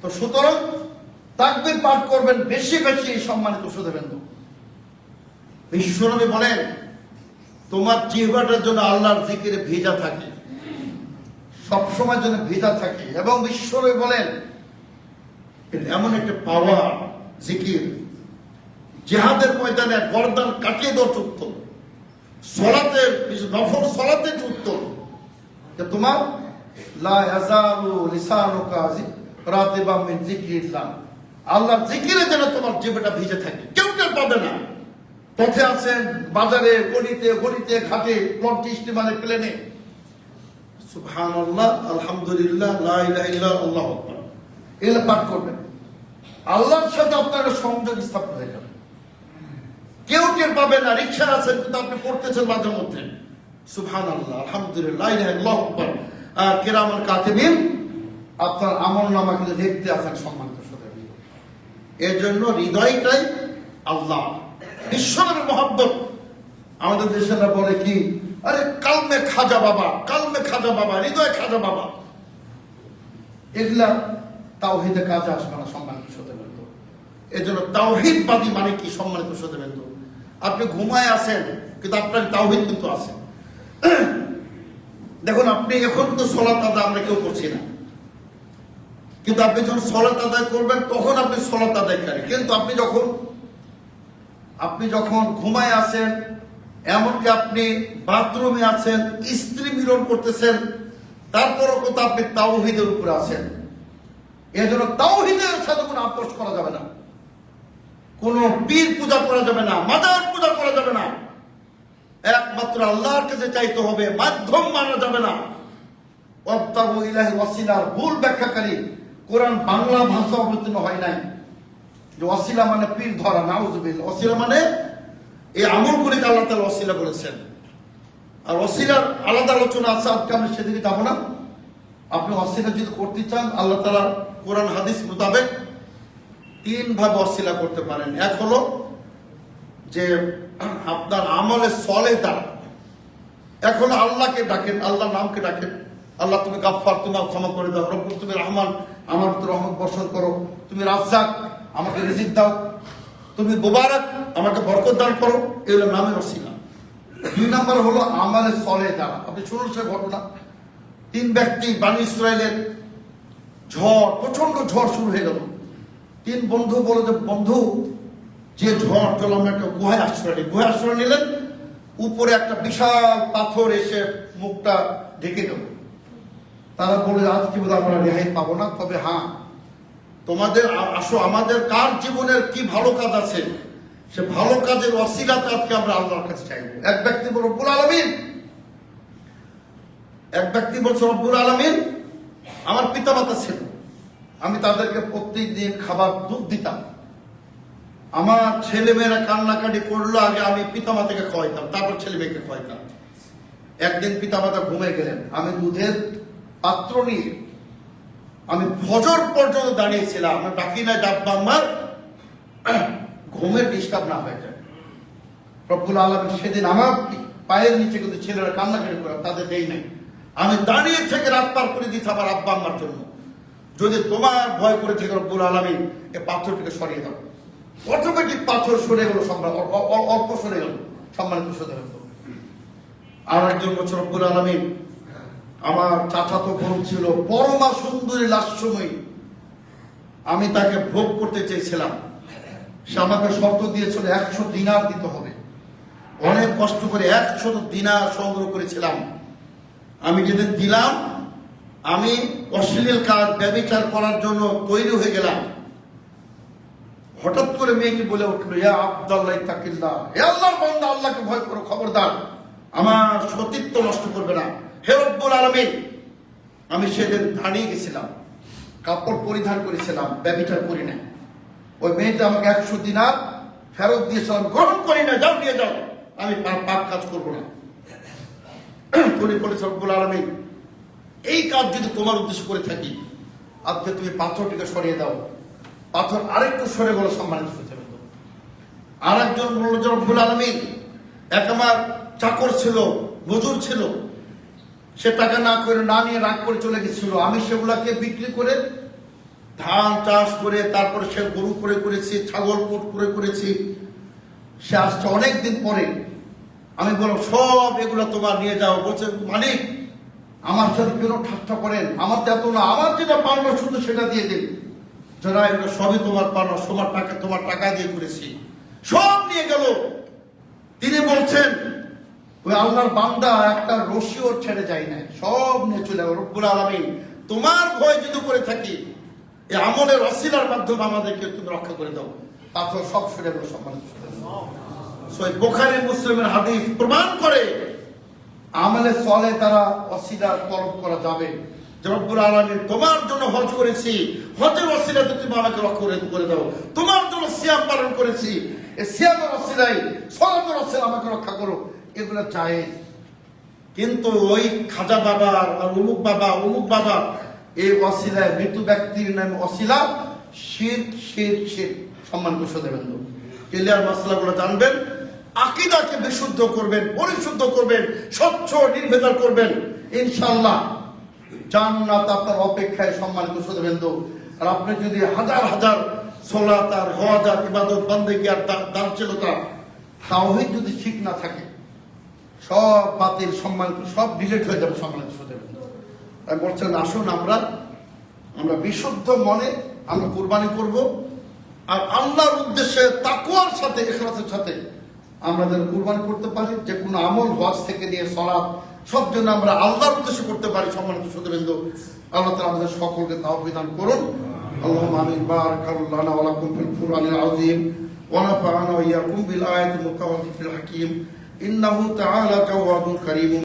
তো সুতরাং তাকবীর পাঠ করবেন বেশি বেশি। সম্মানিত সুধীবৃন্দ, বিশ্বনবী বলেন তোমার জিহ্বাটার জন্য আল্লাহর জিকিরে ভেজা থাকে, সবসময় যেন ভেজা থাকে। এবং বিশ্বনবী বলেন এমন একটা পাওয়ার জিকির, জিহাদের ময়দানে গর্দান কাটিয়ে দেওয়ার উত্তম, সলাতের নফল সলাতের উত্তম। তোমার লা ইয়াজালু লিসানুকা রাতিবাম মিন যিকরিল্লাহ, আল্লাহর জিকিরে যেন তোমার জিহ্বাটা ভিজে থাকে, কেউ পাবে না। পথে আছেন, বাজারে, গলিতে গলিতে, ঘাটে, লঞ্চে, স্টিমারে, প্লেনে, সুবহানাল্লাহ, আলহামদুলিল্লাহ, লা ইলাহা ইল্লাল্লাহ, আল্লাহু আকবার, এগুলো পাঠ করবেন। আল্লাহর সাথে আপনার সংযোগ স্থাপন হয়ে যাবে, কেউ টের পাবে না। রিকশা আছেন কিন্তু আপনি পড়তেছেন মাঝে মধ্যে সুবহানাল্লাহ, আলহামদুলিল্লাহ, লা ইলাহা ইল্লাল্লাহ, আল্লাহু আকবার, আর কিরামান কাতিবিন আপনার আমলনামা কিন্তু দেখতে আছেন। সম্মানিত সুধীবৃন্দ, এর জন্য হৃদয়টাই আল্লাহ, বিশ্বনবীর মহব্বত। আমাদের দেশেরা বলে কি, আরে কালমে খাজা বাবা, কালমে খাজা বাবা, হৃদয় খাজা বাবা, এগুলা তাওহীদে কাজে আসবে না। সম্মানিত সুধীবৃন্দ, এর জন্য তাওহীদবাদী মানে কি? সম্মানিত সুধীবৃন্দ, আপনি ঘুমায় আছেন কিন্তু আপনার তাওহীদ কিন্তু আছে। দেখুন আপনি এখন তো সলাত আদায় আমরা কেউ করছি না, কিন্তু আপনি যখন সলাত আদায় করবেন তখন আপনি সলাত আদায়কারী। কিন্তু আপনি যখন ঘুমায় আছেন, এমনকি আপনি বাথরুমে আছেন, স্ত্রী মিলন করতেছেন, তারপরও কিন্তু আপনি তাওহীদের উপরে আছেন। এর জন্য তাওহীদের সাথে কোনো আপোষ করা যাবে না, কোনো পীর পূজা করা যাবে না, মাজার পূজা করা যাবে না। একমাত্র আল্লাহর কাছে চাইতে হবে, মাধ্যম মানা যাবে না। ওয়াবতাগু ইলাইহিল ওয়াসিলার ভুল ব্যাখ্যাকারী কোরআন বাংলা ভাষা অবতীর্ণ হয় নাই যে ওয়াসিলা মানে পীর ধরা, নাউযুবিল্লাহ। ওয়াসিলা মানে এই আমলগুলিকে আল্লাহ তাআলা ওয়াসিলা বলেছেন। আর ওয়াসিলার আলাদা আলোচনা আছে, আজকে আমরা সেদিকে যাব না। আপনি ওয়াসিলা যদি করতে চান, আল্লাহ তাআলা কোরআন হাদিস মোতাবেক 3 ভাবে ওয়াসিলা করতে পারেন। এক হলো যে আপনার আমলে সলে দ্বারা, এক হলো আল্লাহকে ডাকেন, আল্লাহর নামকে ডাকেন, আল্লাহ তুমি গাফফার, তুমি ক্ষমা করে দাও, রব্বুল তুমি রহমান, আমার উপর রহমত বর্ষণ করো, তুমি রাজ্জাক, আমাকে রিজিক দাও, তুমি মুবারক, আমাকে বরকত দান করো। এগুলো নামের ওসিলা। 2 নাম্বার হলো আমলে সলে দ্বারা। আপনি শুনুন সে ঘটনা, 3 ব্যক্তি বানি ইসরায়েলের ঝড়, প্রচন্ড ঝড় শুরু হয়ে গেল। 3 বন্ধু বলে যে বন্ধু, যে ঝড়, চলো আমরা একটা গুহায় আশ্রয় নিই। গুহায় আশ্রয় নিলেন, উপরে একটা বিশাল পাথর এসে মুখটা ঢেকে গেল। তারা বলে আজকে বোধ আমরা রেহাই পাবো না, তবে হ্যাঁ তোমাদের আসো, আমাদের কার জীবনের কি ভালো কাজ আছে, সে ভালো কাজের ওয়াসিলাতে আজকে আমরা আল্লাহর কাছে চাইবো। এক ব্যক্তি বলল রব্বুল আলামিন, এক ব্যক্তি বলছে রব্বুল আলামিন আমার পিতামাতা ছিল, আমি তাদেরকে প্রত্যেকদিন খাবার দুধ দিতাম, আমার ছেলে মেয়েরা কান্নাকাটি করলো, আগে আমি পিতামাতাকে খাওয়াইতাম, তারপর ছেলে মেয়েকে খাওয়াইতাম। একদিন পিতামাতা ঘুমে গেলেন, আমি দুধের পাত্র নিয়ে আমি ফজর পর্যন্ত দাঁড়িয়েছিলাম, আমি ডাকি না ডাব্বা আমার ঘুমের ডিস্টার্ব না হয়ে যায়। রব্বুল আলামিন সেদিন আমার পায়ের নিচে কিন্তু ছেলেরা কান্নাকাটি করে, তাদের দেই নাই, আমি দাঁড়িয়ে থেকে রাত পার করে দিচ্ছি আমার আব্বা আম্মার জন্য। যদি তোমার ভয় করে থেকে রব্বুল আলামিন এই পাথরটিকে সরিয়ে দাও, অটোমেটিক পাথর সরে গেল, অল্প সরে গেল, সম্মানিত সরে গেল। আর একজন বছর রব্বুল আলামিন আমার চাচাতো বোন ছিল, পরমা সুন্দরী লাস্যময়ী, আমি তাকে ভোগ করতে চেয়েছিলাম, সে আমাকে শর্ত দিয়েছিল 100 দিনার দিতে হবে। অনেক কষ্ট করে 100 দিনার সংগ্রহ করেছিলাম। আমি যেদিন দিলাম, আমি অশ্লীল কাজ ব্যভিচার করার জন্য তৈরি হয়ে গেলাম। হঠাৎ করে মেয়েটি বলে উঠলো, ইয়া আব্দুল্লাহ ইত্তাকিল্লাহ, হে আল্লাহর বান্দা, আল্লাহকে ভয় করো, খবরদার আমার সতীত্ব নষ্ট করবে না। হে রব্বুল আলামিন, আমি সেদিন দাঁড়িয়ে গেছিলাম, কাপড় পরিধান করেছিলাম, ব্যভিচার করি না। ওই মেয়েটা আমাকে 100 দিনার ফেরত দিয়েছিলাম, গ্রহণ করি না, যাও নিয়ে যাও, আমি পাপ কাজ করবো না। তুমি বলেছ রব্বুল আলামিন, এই কাজ যদি তোমার উদ্দেশ্য করে থাকি, আজকে তুমি পাথরটিকে সরিয়ে দাও। পাথর আরেকটু সরে গেল, সম্মানিত হতে হবে। আর একজন বলল যে রব্বুল আলামিন, এক আমার চাকর ছিল, মজুর ছিল, সে টাকা না করে না নিয়ে রাগ করে চলে গেছিল, আমি সেগুলাকে বিক্রি করে ধান চাষ করে, তারপরে সে গরু করে করেছি, ছাগল করে করেছি, সে আসছে অনেকদিন পরে। আমি বললাম সব এগুলো তোমার নিয়ে যাও। বলছে মালিক, আমার সাথে কেন ঠাট্টা করেন, আমার তো এত না, আমার যেটা পাওনা শুধু সেটা দিয়ে দিন। যারা এগুলো সবই তোমার পাওনা, তোমার টাকা দিয়ে করেছি, সব নিয়ে গেল। তিনি বলছেন ওই আল্লাহর বান্দা একটা রশিও ছেড়ে যায় না, সব নিয়ে চলে গেল। রব্বুল আলামিন, তোমার ভয় যদি করে থাকি, এই আমলের ওসিলার মাধ্যমে আমাদেরকে তুমি রক্ষা করে দাও। পাথর সব সরে গেল, সম্মানিত। বুখারী মুসলিমের হাদিস প্রমাণ করে আমলে চলে তারা ওসিলা তলব করা যাবে। যে রব্বুল আলামিন, তোমার জন্য হজ করেছি, হজের ওসিলাতে তুমি আমাকে রক্ষা করে দাও। তোমার জন্য সিয়াম পালন করেছি, এই সিয়ামের ওসিলায়, সালাতের ওসিলায় আমাকে রক্ষা করো। এগুলো চায়, কিন্তু ওই খাজা বাবা আর অমুক বাবা এই ওসিলায় মৃত ব্যক্তির নামে ওসিলা, শিরক শিরক শিরক। সম্মানিত সুধীবৃন্দ, ক্লিয়ার মাসলাগুলো জানবেন, আকীদাকে বিশুদ্ধ করবেন, পরিশুদ্ধ করবেন, স্বচ্ছ নির্ভেজাল করবেন, ইনশাআল্লাহ জান্নাত আপনার অপেক্ষায়। সম্মানিত সুধীবৃন্দ, আর আপনি যদি হাজার হাজার সালাত আর হজ আর ইবাদত বন্দেগী আর দানশীলতা, তাওহীদ যদি ঠিক না থাকে, সব বাতিল, সম্মানিত, সব ডিলিট হয়ে যাবে। সম্মানিত সুধীবৃন্দ, তাই বলছেন আসুন আমরা বিশুদ্ধ মনে আমরা কুরবানি করব, আর আল্লাহর উদ্দেশ্যে তাকওয়ার সাথে, ইখলাসের সাথে আমরা যেন কুরবানি করতে পারি। যে কোনো আমল, হজ থেকে নিয়ে সালাত, সব জন্য আমরা আল্লাহর উদ্দেশ্যে করতে পারি। সম্মানিত সুধীবৃন্দ, আল্লাহ তাআলা আমাদের সকলকে তাওফীক দান করুন। আল্লাহুম্মা আমিন। বারাকাল্লাহু লানা ওয়া লাকুম ফিল কুরআনিল আযীম ওয়া নাফা'না ওয়া ইয়্যাকুম বিল আয়াতিল মুতাওয়াফিকিল হাকীম। ইন্নাহু তাআলা তাওয়াবুর কারীম।